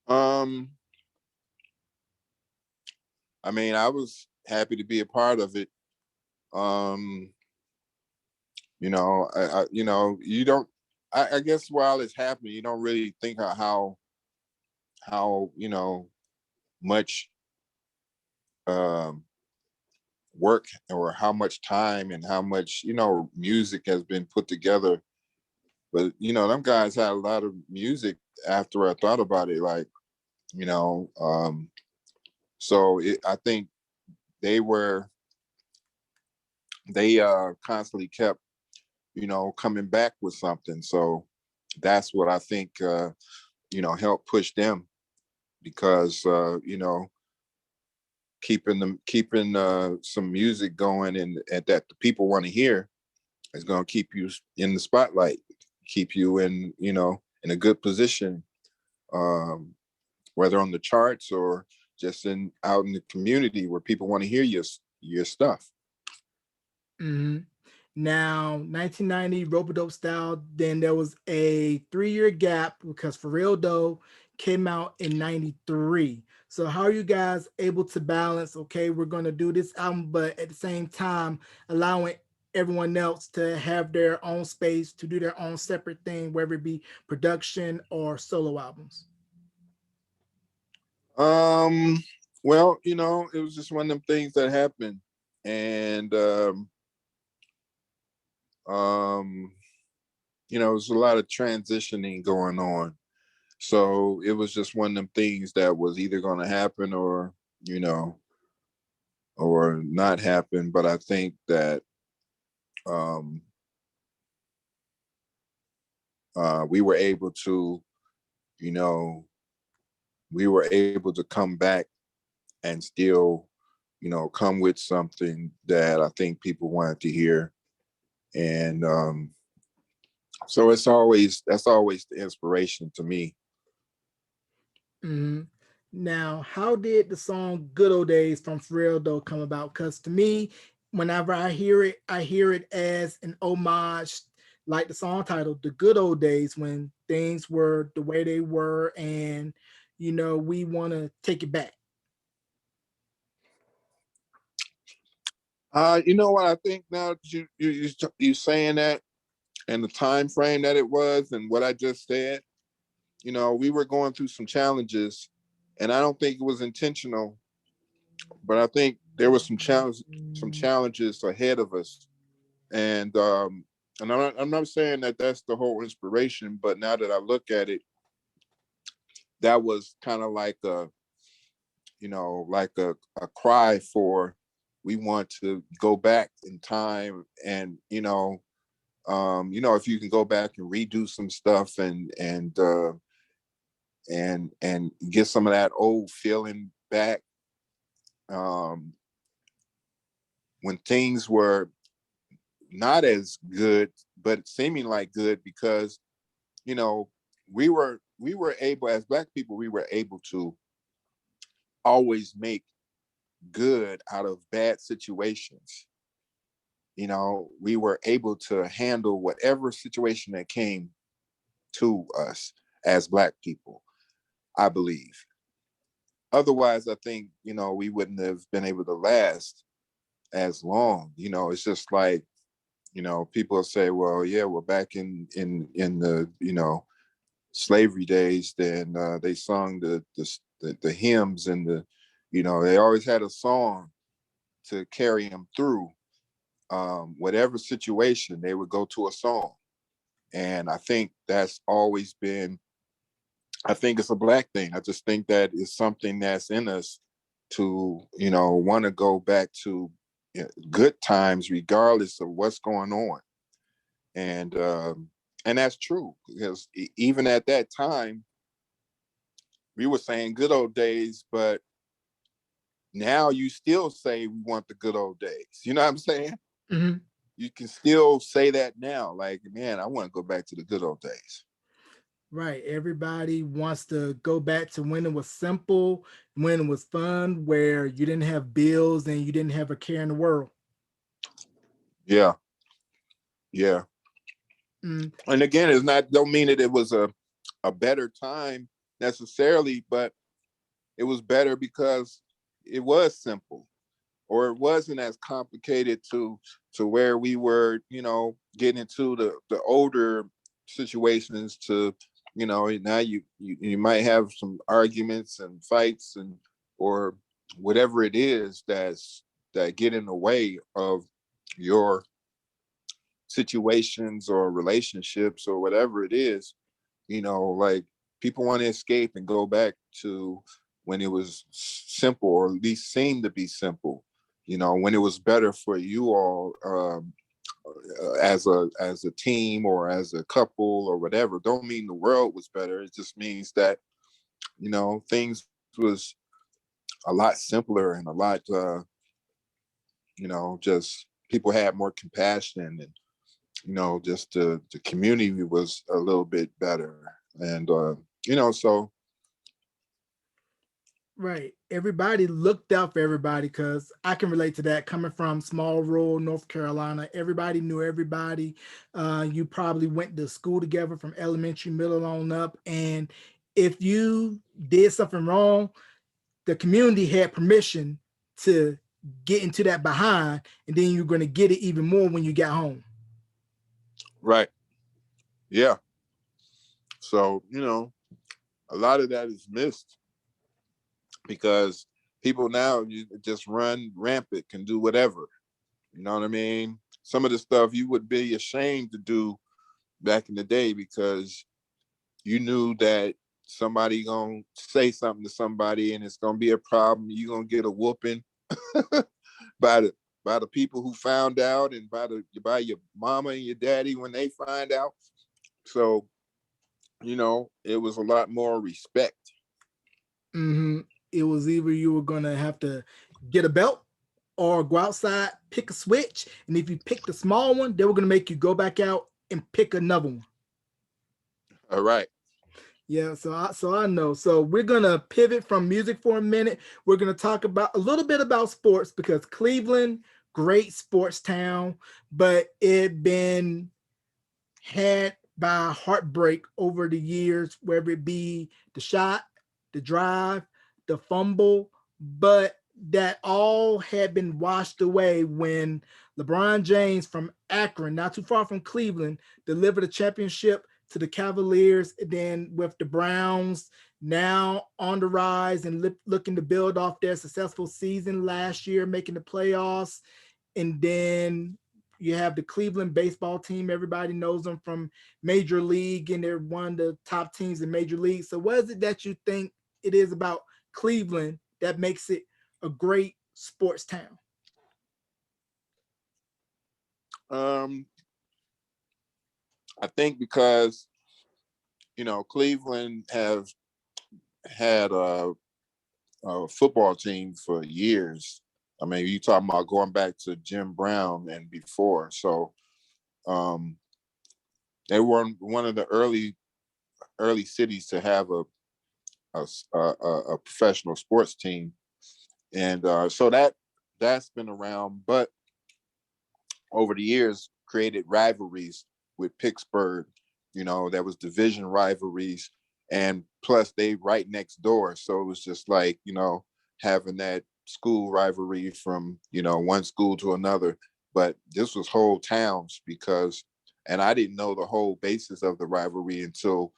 Um, I mean, I was happy to be a part of it. Um, you don't. I guess while it's happening, you don't really think of how much um work or how much time and how much music has been put together. But them guys had a lot of music after I thought about it. Like, you know, um, I think they were they constantly kept coming back with something. So that's what I think helped push them, because keeping some music going and that the people want to hear is going to keep you in the spotlight, keep you in a good position, um, whether on the charts or just out in the community where people want to hear your stuff. Mhm. Now, 1990, Rope-a-Dope Style, then there was a 3-year gap because For Real Dough came out in 93. So how are you guys able to balance, okay, we're going to do this album, but at the same time, allowing everyone else to have their own space to do their own separate thing, whether it be production or solo albums? Um, well, it was just one of them things that happened, and um, there's a lot of transitioning going on. So it was just one of them things that was either going to happen you know, or not happen. But I think that, um, we were able to, you know, we were able to come back and still, come with something that I think people wanted to hear. And so that's always the inspiration to me. Mhm. Now, how did the song "Good Old Days" from Pharrell though come about? Because to me, whenever I hear it as an homage, like the song title, "The Good Old Days," when things were the way they were, and we want to take it back. You know what I think now that you saying that, and the time frame that it was, and what I just said. We were going through some challenges, and I don't think it was intentional, but I think there was some challenges ahead of us. And I'm not saying that that's the whole inspiration, but now that I look at it, that was kind of like a cry for, we want to go back in time, and if you can go back and redo some stuff, and get some of that old feeling back, um, when things were not as good, but seeming like good, because you know we were able, as Black people, we were able to always make good out of bad situations. We were able to handle whatever situation that came to us as Black people, I believe. Otherwise, I think we wouldn't have been able to last as long. It's just like, people say, well, yeah, well, back in the slavery days, then they sung the hymns, and they always had a song to carry them through whatever situation. They would go to a song, and I think that's always been. I think it's a Black thing. I just think that is something that's in us to want to go back to good times regardless of what's going on. And that's true, because even at that time we were saying good old days, but now you still say we want the good old days. You know what I'm saying? Mhm. You can still say that now, like, man, I want to go back to the good old days. Right. Everybody wants to go back to when it was simple, when it was fun, where you didn't have bills and you didn't have a care in the world. Yeah, yeah. Mm, And again, it's not, don't mean that it was a better time necessarily, but it was better because it was simple, or it wasn't as complicated to where we were, getting into the older situations, to, now you might have some arguments and fights, and or whatever it is that get in the way of your situations or relationships or whatever it is. Like, people want to escape and go back to when it was simple, or at least seemed to be simple, when it was better for you all, as a team or as a couple or whatever. Don't mean the world was better. It just means that things was a lot simpler, and a lot just people had more compassion, and just the community was a little bit better. And so. right. Everybody looked out for everybody because I can relate to that coming from small rural North Carolina. Everybody knew everybody. You probably went to school together from elementary, middle on up. And if you did something wrong, the community had permission to get into that behind, and then you're going to get it even more when you got home. Right. Yeah. So a lot of that is missed, because people now, just run rampant, can do whatever. You know what I mean? Some of the stuff you would be ashamed to do back in the day, because you knew that somebody gonna say something to somebody, and it's gonna be a problem. You're gonna get a whooping by the people who found out, and by your mama and your daddy when they find out. So it was a lot more respect. Hmm. It was either you were gonna have to get a belt or go outside, pick a switch, and if you picked the small one, they were gonna make you go back out and pick another one. All right. Yeah, so I know. So we're gonna pivot from music for a minute. We're gonna talk about a little bit about sports because Cleveland, great sports town, but it been had by heartbreak over the years, whether it be the shot, the drive, the fumble, but that all had been washed away when LeBron James from Akron, not too far from Cleveland, delivered a championship to the Cavaliers. And then with the Browns now on the rise and looking to build off their successful season last year, making the playoffs, and then you have the Cleveland baseball team. Everybody knows them from Major League, and they're one of the top teams in Major League. So, what is it that you think it is about Cleveland that makes it a great sports town? Um, I think because Cleveland have had a football team for years. I mean, you talking about going back to Jim Brown and before. So um, they were one of the early cities to have a professional sports team, and so that's been around. But over the years, created rivalries with Pittsburgh. There was division rivalries, and plus they right next door, so it was just like having that school rivalry from one school to another. But this was whole towns because, and I didn't know the whole basis of the rivalry until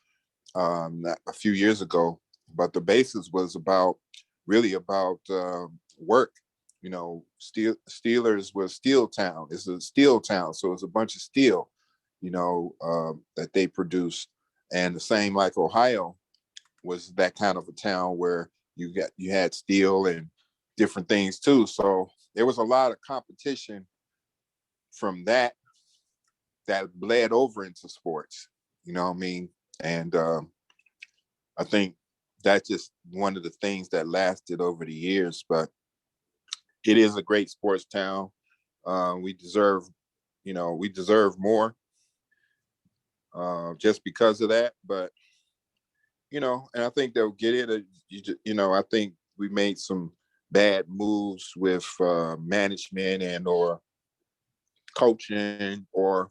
a few years ago. But the basis was really about work. Steelers was steel town. It's a steel town, so it's a bunch of steel, that they produce. And the same like Ohio was that kind of a town where you had steel and different things too. So there was a lot of competition from that bled over into sports. You know what I mean? And I think that's just one of the things that lasted over the years. But it is a great sports town. We deserve, we deserve more just because of that. But and I think they'll get it. I think we made some bad moves with management and or coaching or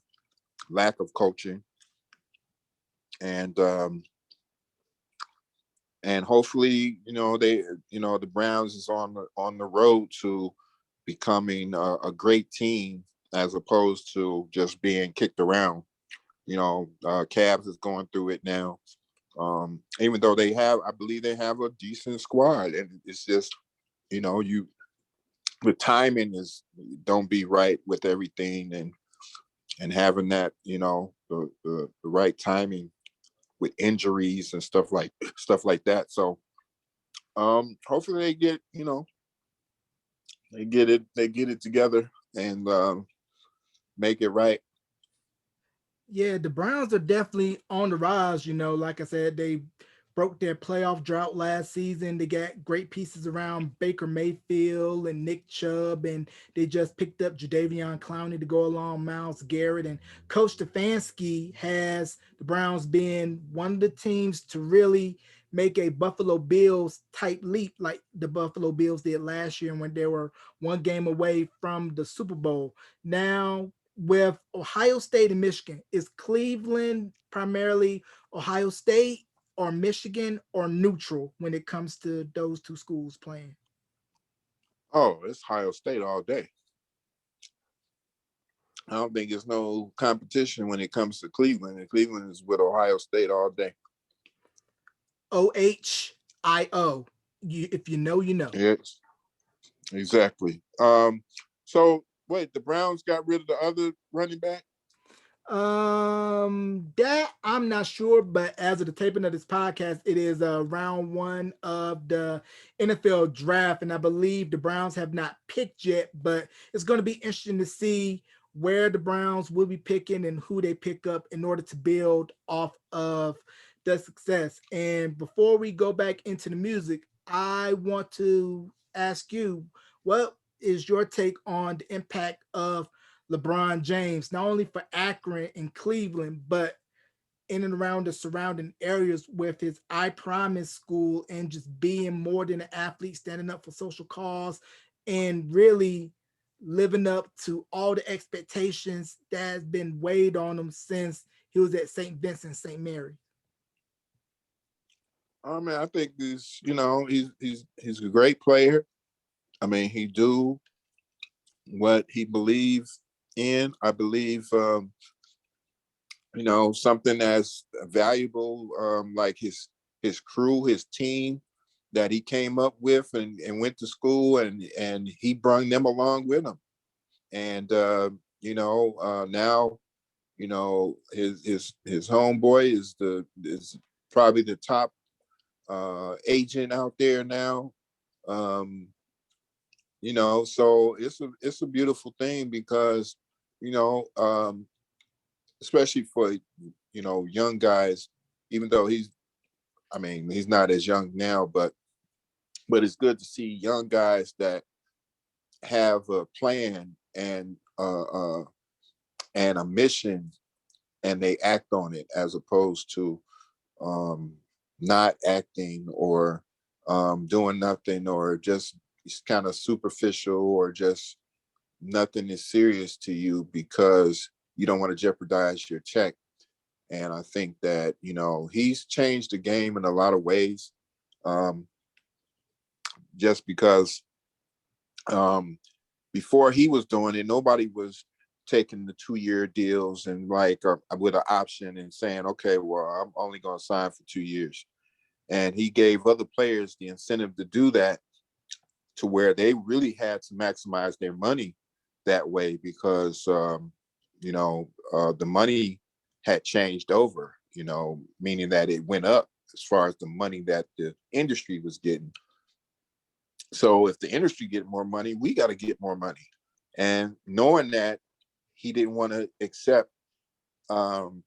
lack of coaching, and hopefully the Browns is on the road to becoming a great team as opposed to just being kicked around. Cavs is going through it now. Even though I believe they have a decent squad, and it's just you the timing is don't be right with everything, and having that the right timing with injuries and stuff like that. So hopefully they get it together and make it right. Yeah, the Browns are definitely on the rise. Like I said, they broke their playoff drought last season. They got great pieces around Baker Mayfield and Nick Chubb, and they just picked up Jadavion Clowney to go along Myles Garrett. And Coach Stefanski has the Browns being one of the teams to really make a Buffalo Bills type leap like the Buffalo Bills did last year when they were one game away from the Super Bowl. Now, with Ohio State and Michigan, is Cleveland primarily Ohio State or Michigan or neutral when it comes to those two schools playing? Oh, it's Ohio State all day. I don't think there's no competition when it comes to Cleveland, and Cleveland is with Ohio State all day. OHIO. If you know, you know. Yes, exactly. So wait, the Browns got rid of the other running back? That I'm not sure, but as of the taping of this podcast, it is round one of the NFL draft, and I believe the Browns have not picked yet, but it's going to be interesting to see where the Browns will be picking and who they pick up in order to build off of the success. And before we go back into the music, I want to ask you, what is your take on the impact of LeBron James, not only for Akron and Cleveland, but in and around the surrounding areas with his I Promise school and just being more than an athlete, standing up for social cause and really living up to all the expectations that has been weighed on him since he was at St. Vincent, St. Mary. I mean, I think he's a great player. I mean, he do what he believes in. I believe something as valuable, like his crew, his team that he came up with and went to school, and he brought them along with him. And now his homeboy is probably the top agent out there now. Um, so it's a beautiful thing because you know um, especially for young guys, even though he's not as young now, but it's good to see young guys that have a plan and a mission, and they act on it, as opposed to um, not acting, or doing nothing, or just kind of superficial, or just nothing is serious to you because you don't want to jeopardize your check. And I think that he's changed the game in a lot of ways, um, just because um, before he was doing it, nobody was taking the 2-year deals and like with an option and saying, okay, well, I'm only going to sign for 2 years. And he gave other players the incentive to do that, to where they really had to maximize their money that way, because the money had changed over, meaning that it went up as far as the money that the industry was getting. So if the industry get more money, we got to get more money. And knowing that, he didn't want to accept, um,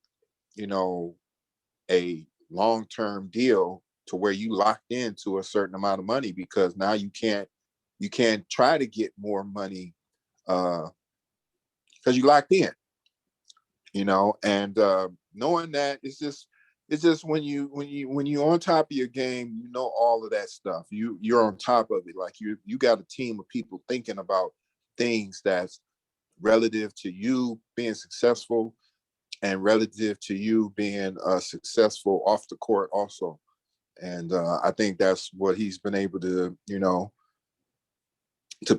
you know, a long-term deal to where you locked into a certain amount of money, because now you can't try to get more money because you locked in, and knowing that, it's just when you on top of your game, all of that stuff. You're on top of it. Like you got a team of people thinking about things that's relative to you being successful, and relative to you being successful off the court also. And I think that's what he's been able to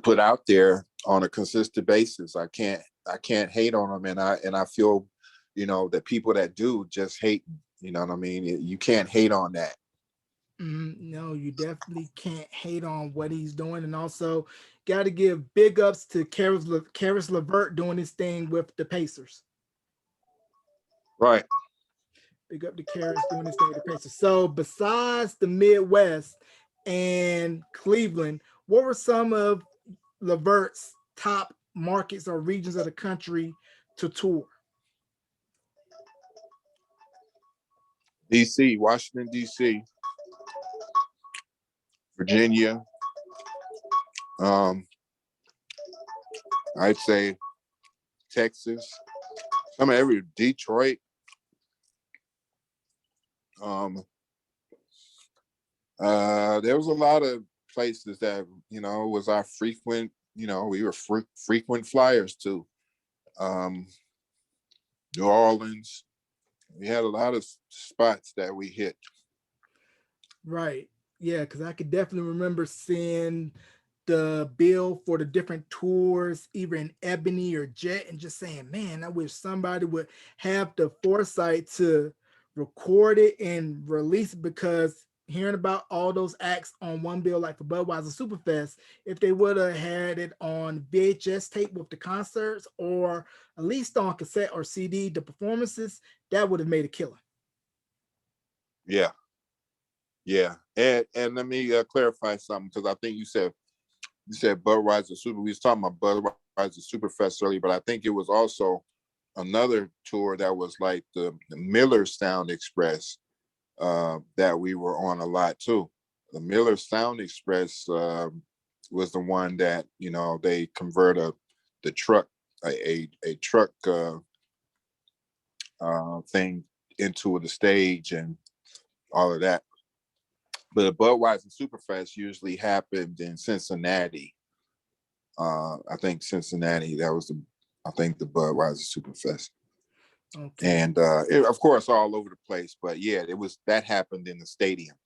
put out there on a consistent basis. I can't hate on him, and I feel that people that do just hate. You know what I mean? You can't hate on that. No, you definitely can't hate on what he's doing, and also got to give big ups to Karis Levert doing his thing with the Pacers. Right. Big up to Karis doing his thing with the Pacers. So, besides the Midwest and Cleveland, what were some of Levert's top markets or regions of the country to tour? DC, Washington DC, Virginia. Um, I'd say Texas. Some of every Detroit. Um, there was a lot of places that was our frequent. We were frequent flyers to. Um, New Orleans. We had a lot of spots that we hit. Right. Yeah, because I could definitely remember seeing the bill for the different tours, either in Ebony or Jet, and just saying, man, I wish somebody would have the foresight to record it and release it, because hearing about all those acts on one bill, like for Budweiser Superfest, if they would have had it on VHS tape with the concerts, or at least on cassette or CD, the performances, that would have made a killing. Yeah, yeah. And let me clarify something, because I think you said Budweiser Super. We was talking about Budweiser Superfest earlier, but I think it was also another tour that was like the Miller Sound Express. that we were on a lot too. The Miller Sound Express was the one that, you know, they convert the truck a truck thing into the stage and all of that. But the Budweiser Superfest usually happened in Cincinnati. I think Cincinnati. That was I think the Budweiser Superfest. Okay. And of course, all over the place. But yeah, that happened in the stadium.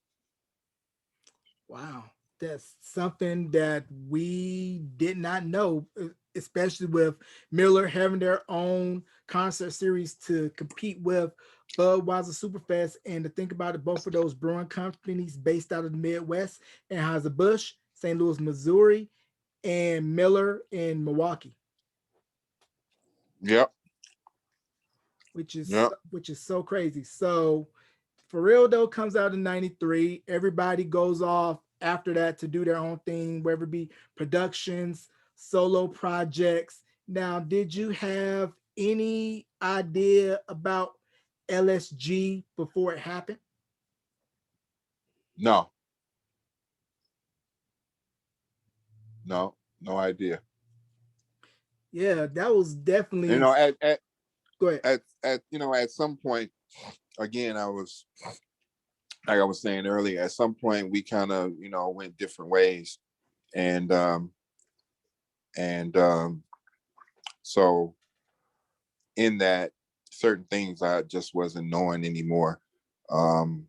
Wow, that's something that we did not know, especially with Miller having their own concert series to compete with Budweiser Superfest. And to think about it, both of those brewing companies based out of the Midwest, Anheuser-Busch, St. Louis, Missouri, and Miller in Milwaukee, Yep. Yep. which is so crazy. So for real though, comes out in 93. Everybody goes off after that to do their own thing, whether it be productions, solo projects. Now, did you have any idea about LSG before it happened? No. No. No idea. Yeah, that was You definitely. know, Go ahead. at you know, at some point, again, I was like I was saying earlier. At some point, we kind of, you know, went different ways, and and so in that, certain things I just wasn't knowing anymore, um,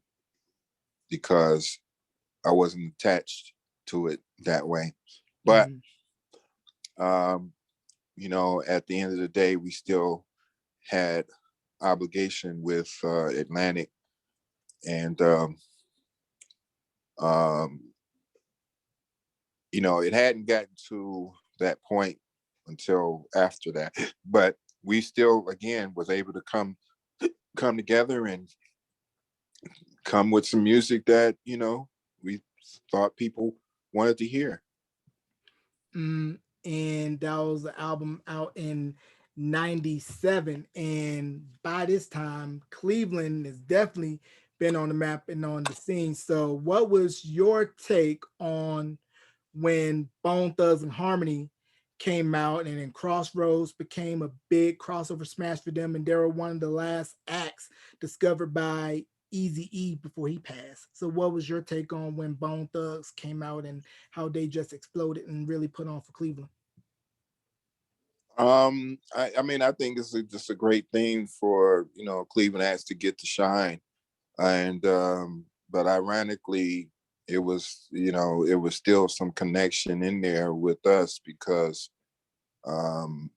because I wasn't attached to it that way. But Mhm. um, you know, at the end of the day, we still had obligation with Atlantic, and um, you know, it hadn't gotten to that point until after that. But we still, again, was able to come together and come with some music that, you know, we thought people wanted to hear. Mm, and that was the album out in 97. And by this time, Cleveland has definitely been on the map and on the scene. So, what was your take on when Bone Thugs and Harmony came out and then Crossroads became a big crossover smash for them? And they were one of the last acts discovered by Easy E before he passed. So, what was your take on when Bone Thugs came out and how they just exploded and really put on for Cleveland? I mean, I think it's just a great thing for, you know, Cleveland acts to get to shine, and but ironically, it was, you know, it was still some connection in there with us because um,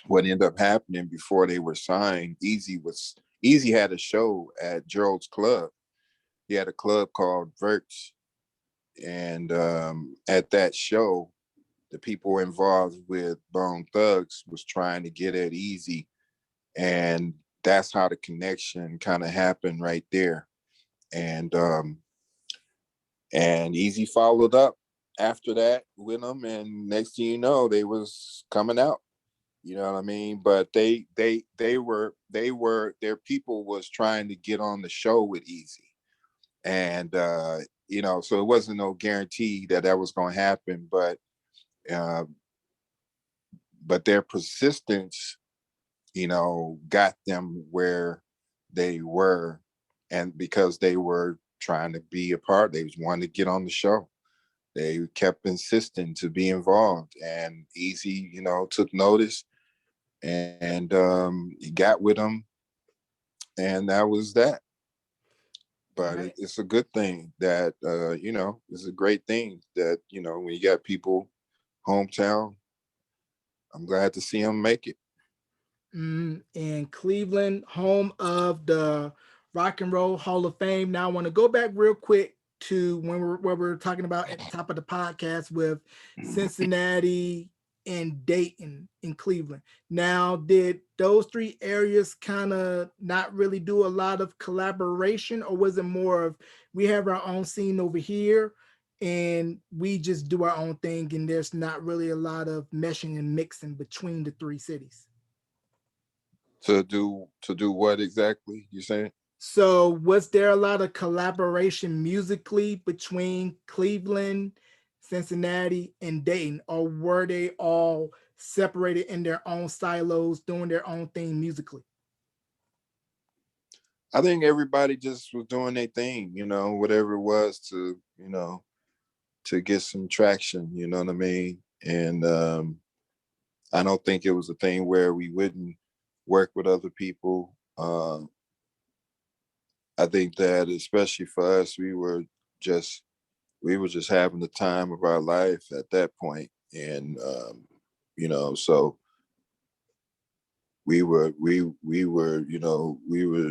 what ended up happening before they were signed, Easy had a show at Gerald's Club. He had a club called Verts, and at that show, the people involved with Bone Thugs was trying to get at Easy, and that's how the connection kind of happened right there. And Easy followed up after that with them, and next thing you know, they was coming out. You know what I mean? But their people was trying to get on the show with Easy, and you know, so it wasn't no guarantee that that was going to happen, uh, but their persistence, you know, got them where they were, and because they were trying to be a part, they just wanted to get on the show. They kept insisting to be involved, and Easy, you know, took notice, and he got with them, and that was that. But Right. it's a good thing that you know, it's a great thing that, you know, when you got people hometown, I'm glad to see them make it. In Cleveland, home of the Rock and Roll Hall of Fame. Now, I want to go back real quick to when we're talking about at the top of the podcast with Cincinnati and Dayton in Cleveland. Now, did those three areas kind of not really do a lot of collaboration, or was it more of we have our own scene over here and we just do our own thing, and there's not really a lot of meshing and mixing between the three cities? To do what exactly you saying? So, was there a lot of collaboration musically between Cleveland, Cincinnati, and Dayton, or were they all separated in their own silos, doing their own thing musically? I think everybody just was doing their thing, whatever it was to, to get some traction, you know what I mean? And I don't think it was a thing where we wouldn't work with other people. I think that especially for us, just we were just having the time of our life at that point. And so we were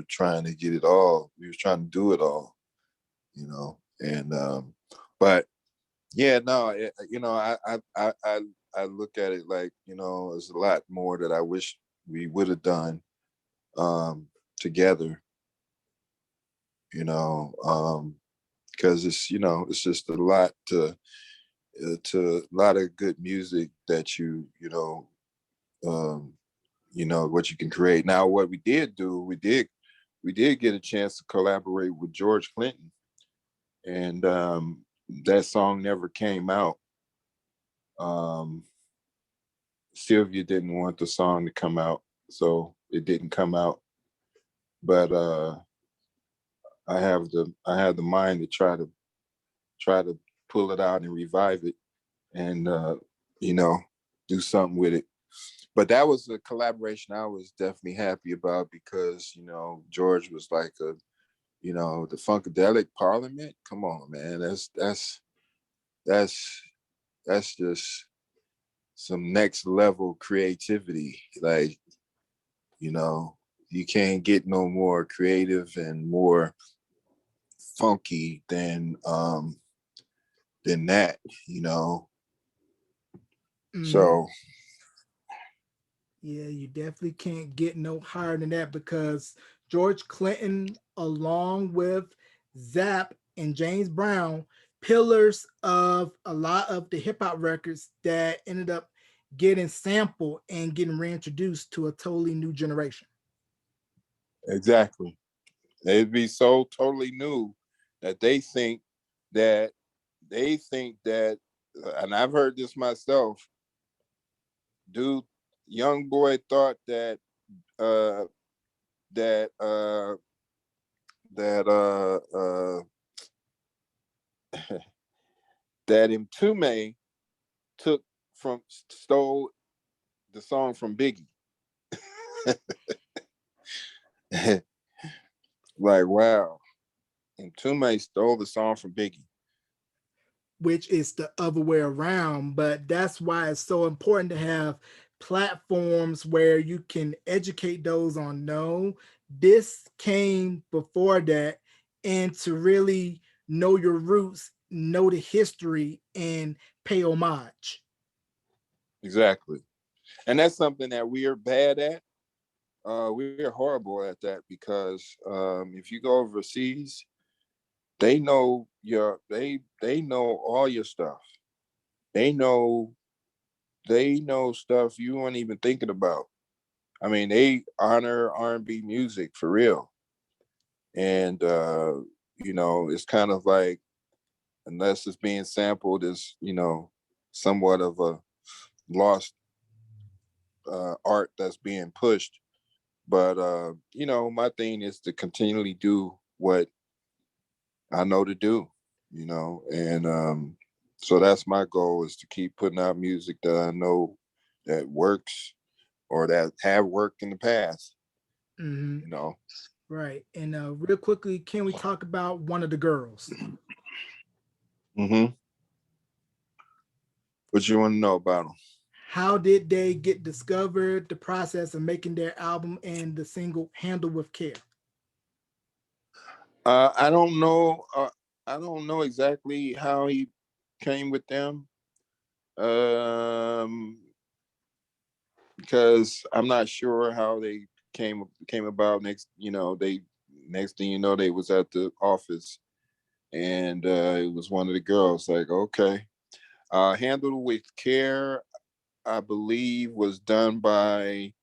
trying to get it all. We was trying to do it all, and but yeah, no, I look at it like, there's a lot more that I wish we would have done together, because it's just a lot to a lot of good music that um, what you can create. Now, what we did do, we did get a chance to collaborate with George Clinton, and that song never came out. Um, Sylvia didn't want the song to come out, so it didn't come out. But I have the mind to try to pull it out and revive it, and you know do something with it. But that was a collaboration I was definitely happy about, because George was like the Funkadelic Parliament. Come on, man, that's that's just some next level creativity. Like, you know, you can't get no more creative and more funky than that, you know. Mhm. So Yeah, you definitely can't get no higher than that because George Clinton, along with Zapp and James Brown, pillars of a lot of the hip hop records that ended up getting sampled and getting reintroduced to a totally new generation. exactly. They'd be so totally new that that they think that, and I've heard this myself, dude, young boy thought uh that uh that that Mtume took from stole the song from Biggie. Like, wow, Mtume stole the song from Biggie. Which is the other way around. But that's why it's so important to have platforms where you can educate those on no, this came before that, and to really know your roots, know the history, and pay homage. Exactly. And that's something that we are bad at. We're horrible at that, because if you go overseas, they know all your stuff. They know they know stuff you weren't even thinking about. I mean, they honor R&B music for real. And it's kind of like, unless it's being sampled, is somewhat of a lost art that's being pushed. But my thing is to continually do what I know to do, and so that's my goal, is to keep putting out music that I know that works, or that have worked in the past, Hmm. you know. Right. And real quickly, can we talk about one of the girls? Mm-hmm. What you want to know about them? How did they get discovered? The process of making their album and the single "Handle with Care." I don't know. I don't know exactly how he came with them. Um, because I'm not sure how they came about. Next thing you know, they was at the office, and it was one of the girls. Like, okay, handled with care, I believe, was done by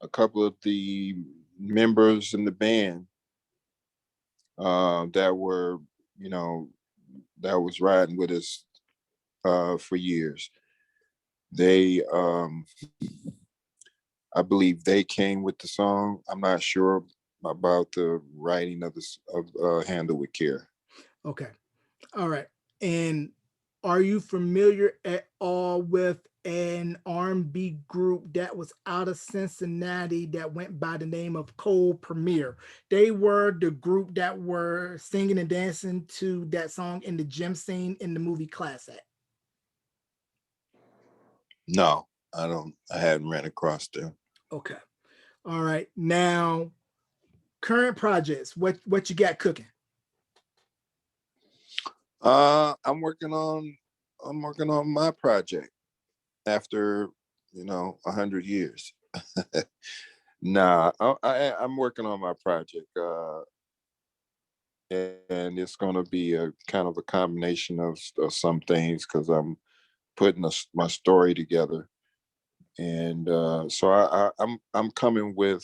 a couple of the members in the band. that were, you know, that was riding with us for years. They, I believe they came with the song. I'm not sure about the writing of this of Handle with Care. Okay. All right. And are you familiar at all with an R&B group that was out of Cincinnati that went by the name of Cold Premier? They were the group that were singing and dancing to that song in the gym scene in the movie Class Act. No, I don't. I hadn't ran across them. Okay. All right. Now, current projects. What you got cooking? I'm working on. I'm working on my project after 100 years. Nah, I'm working on my project, and it's going to be a kind of a combination of some things because I'm putting my story together, and so I'm coming with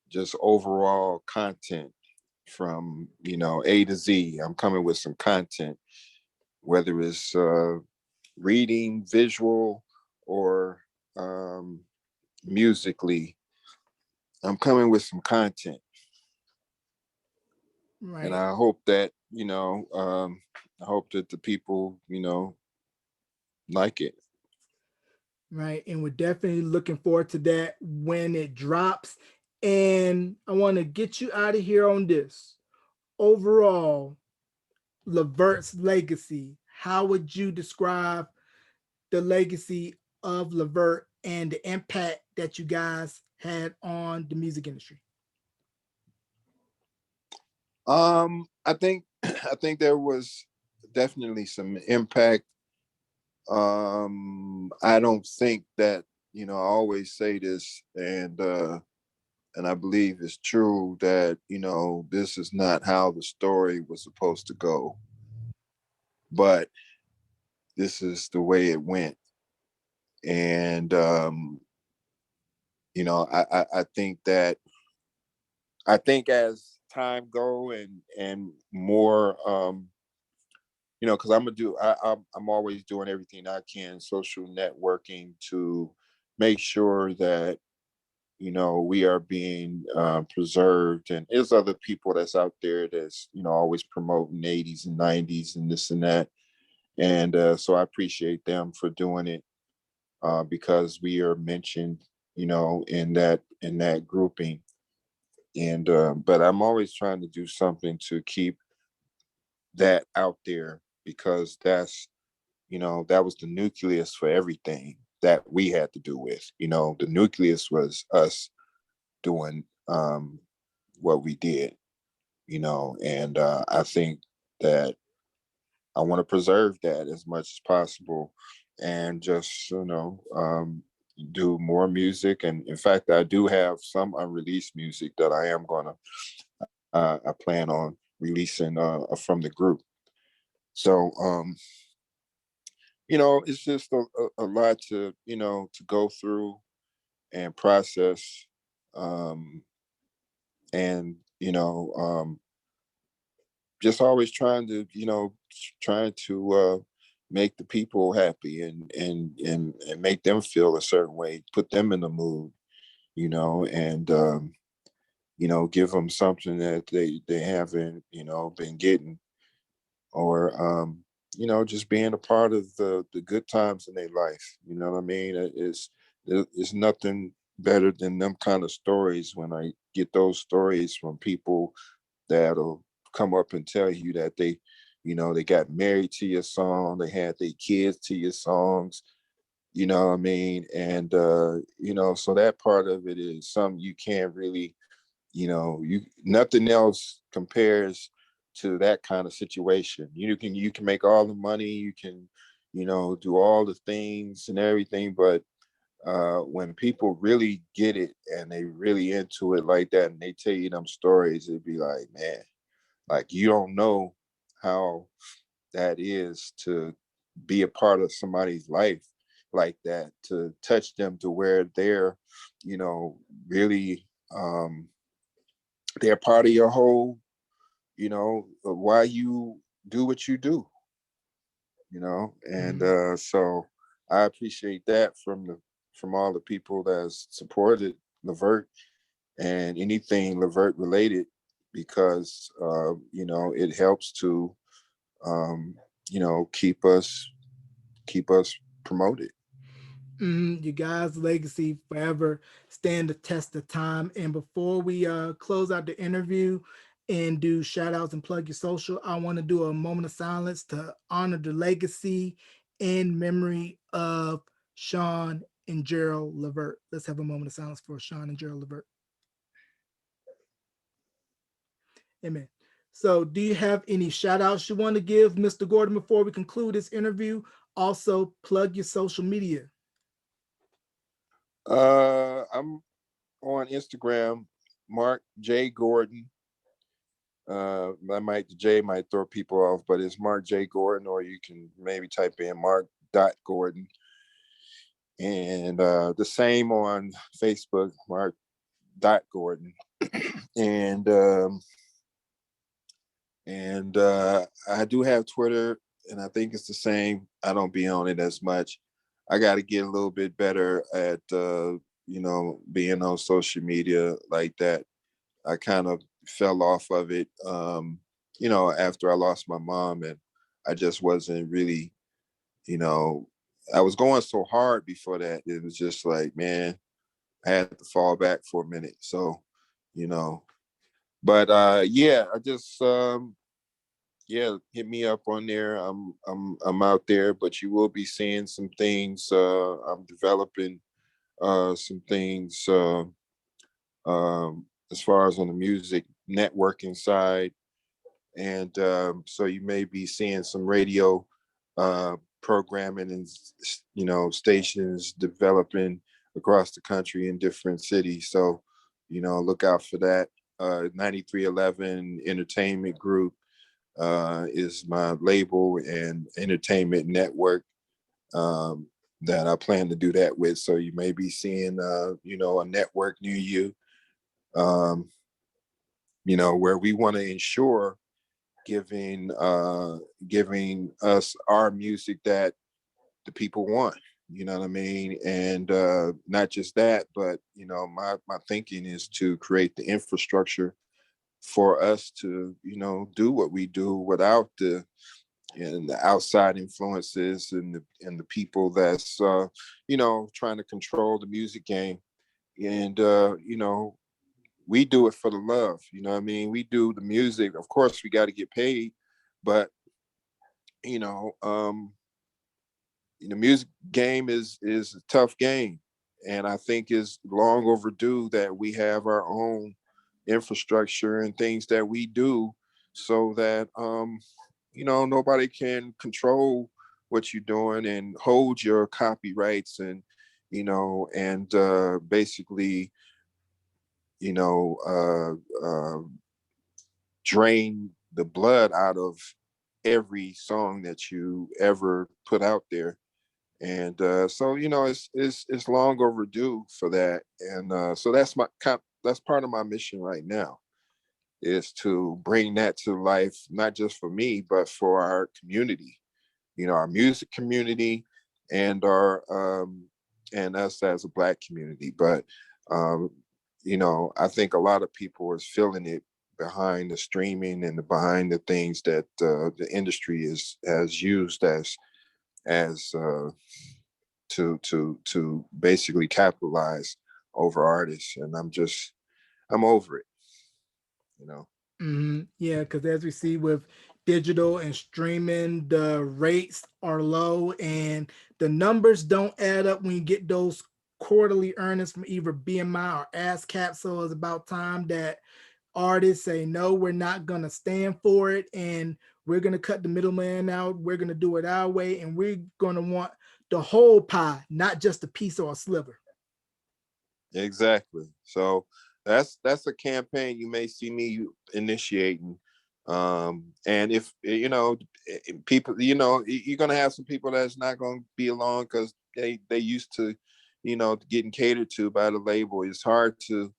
just overall content from A to Z. I'm coming with some content, whether it's reading, visual, or um, musically. I'm coming with some content, and Right. I hope that I hope that the people like it. Right. And we're definitely looking forward to that when it drops. And I want to get you out of here on this. Overall, Levert's legacy. How would you describe the legacy of Levert and the impact that you guys had on the music industry? I think I think there was definitely some impact. I don't think that I always say this, and I believe it's true that this is not how the story was supposed to go, but this is the way it went. And I think that as time go and more because I'm always doing everything I can, social networking, to make sure that we are being preserved, and there's other people that's out there that's always promoting 80s and 90s and this and that, and so I appreciate them for doing it, because we are mentioned in that grouping, and but I'm always trying to do something to keep that out there, because that was the nucleus for everything that we had to do with. The nucleus was us doing what we did, and I think that I want to preserve that as much as possible, and just do more music. And in fact, I do have some unreleased music that I am gonna I plan on releasing from the group. So it's just a lot to go through and process, um, and just always trying to make the people happy, and make them feel a certain way, put them in the mood, and give them something that they haven't been getting, or just being a part of the good times in their life. You know what I mean? It's nothing better than them kind of stories, when I get those stories from people that'll come up and tell you that they got married to your song, they had their kids to your songs. You know what I mean? And so that part of it is something you can't really, you nothing else compares to that kind of situation. You can make all the money, you can do all the things and everything, but when people really get it and they really into it like that, and they tell you them stories, it'd be like, man, like, you don't know how that is to be a part of somebody's life like that, to touch them to where they're really, they're part of your whole why you do what you do, and Mhm. so I appreciate that from all the people that's supported Levert and anything Levert related, because it helps to um, keep us promoted. You guys' legacy forever stand the test of time. And before we close out the interview and do shout outs and plug your social, I want to do a moment of silence to honor the legacy and memory of Sean and Gerald Levert. Let's have a moment of silence for Sean and Gerald Levert. Amen. So, do you have any shout outs you want to give, Mr. Gordon, before we conclude this interview? Also, plug your social media. I'm on Instagram, Mark J Gordon. The J might throw people off, but it's Mark J Gordon, or you can maybe type in Mark.Gordon. And the same on Facebook, Mark.Gordon. And I do have Twitter, and I think it's the same. I don't be on it as much. I got to get a little bit better at being on social media like that. I kind of fell off of it, after I lost my mom, and I just wasn't really, you know, I was going so hard before that. It was just like, man, I had to fall back for a minute. So, you know, but yeah, I just yeah, hit me up on there. I'm out there, but you will be seeing some things. I'm developing some things as far as on the music networking side, and so you may be seeing some radio programming and stations developing across the country in different cities. So look out for that. 9311 Entertainment Group is my label and entertainment network that I plan to do that with. So you may be seeing, a network near you, um, where we want to ensure giving us our music that the people want. You know what I mean? And not just that, but my thinking is to create the infrastructure for us to do what we do without the outside influences and the people that's trying to control the music game. And we do it for the love. You know what I mean? We do the music. Of course, we got to get paid, but you know, um, the music game is a tough game, and I think it's long overdue that we have our own infrastructure and things that we do, so that nobody can control what you're doing and hold your copyrights, and basically you know drain the blood out of every song that you ever put out there. And so it's long overdue for that. And so that's part of my mission right now, is to bring that to life, not just for me but for our community, our music community, and our and us as a Black community. But um, I think a lot of people is feeling it behind the streaming and behind the things that the industry has used as to basically capitalize over artists. And I'm over it, you know. Yeah, because as we see with digital and streaming, the rates are low and the numbers don't add up when you get those quarterly earnings from either BMI or ASCAP. So it's about time that artists say, no, we're not going to stand for it. And we're going to cut the middleman out. We're going to do it our way. And we're going to want the whole pie, not just a piece or a sliver. Exactly. So that's a campaign you may see me initiating. And if people, you're gonna have some people that's not gonna be along because they used to, getting catered to by the label. It's hard to,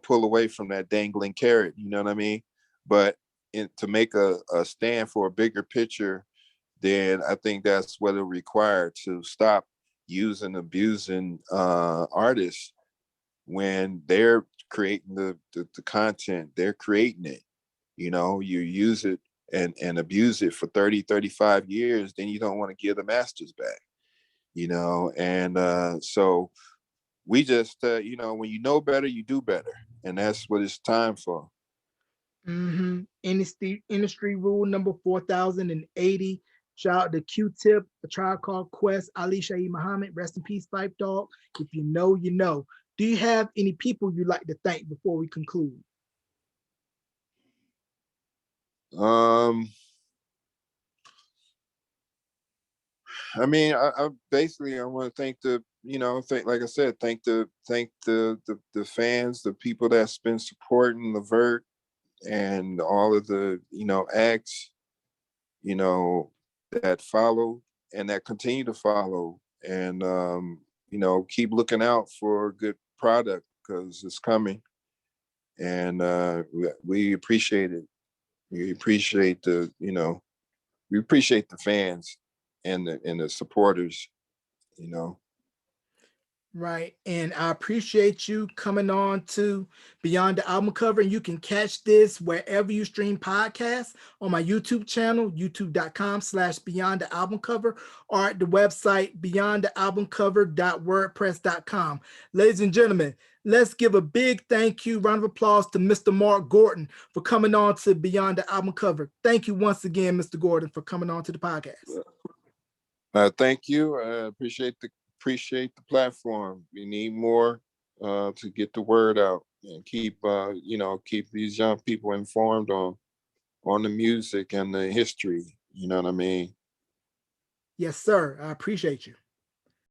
pull away from that dangling carrot. You know what I mean? But to make a stand for a bigger picture, then I think that's what it'll require to stop using, abusing artists when they're creating the content. They're creating it. You use it and abuse it for 30-35 years, then you don't want to give the masters back. And so we just when you know better, you do better, and that's what it's time for. Industry rule number 4080. Shout out to Q-Tip, A Tribe Called Quest, Ali Shaheed Muhammad, rest in peace, Fife Dog. If you know, you know. Do you have any people you'd like to thank before we conclude? um I mean, I basically I want to thank like I said, thank the fans, the people that's been supporting Levert and all of the acts that follow and that continue to follow, and keep looking out for a good product because it's coming, and we appreciate it. We appreciate we appreciate the fans and the supporters. you know. Right. And I appreciate you coming on to Beyond the Album Cover. And you can catch this wherever you stream podcasts, on my YouTube channel, youtube.com/Beyond the Album Cover, or at the website beyondthealbumcover.wordpress.com. Ladies and gentlemen, let's give a big thank you, round of applause to Mr. Marc Gordon for coming on to Beyond the Album Cover. Thank you once again, Mr. Gordon, for coming on to the podcast. Thank you. I appreciate the platform. We need more to get the word out and keep keep these young people informed on the music and the history. You know what I mean? Yes, sir. I appreciate you.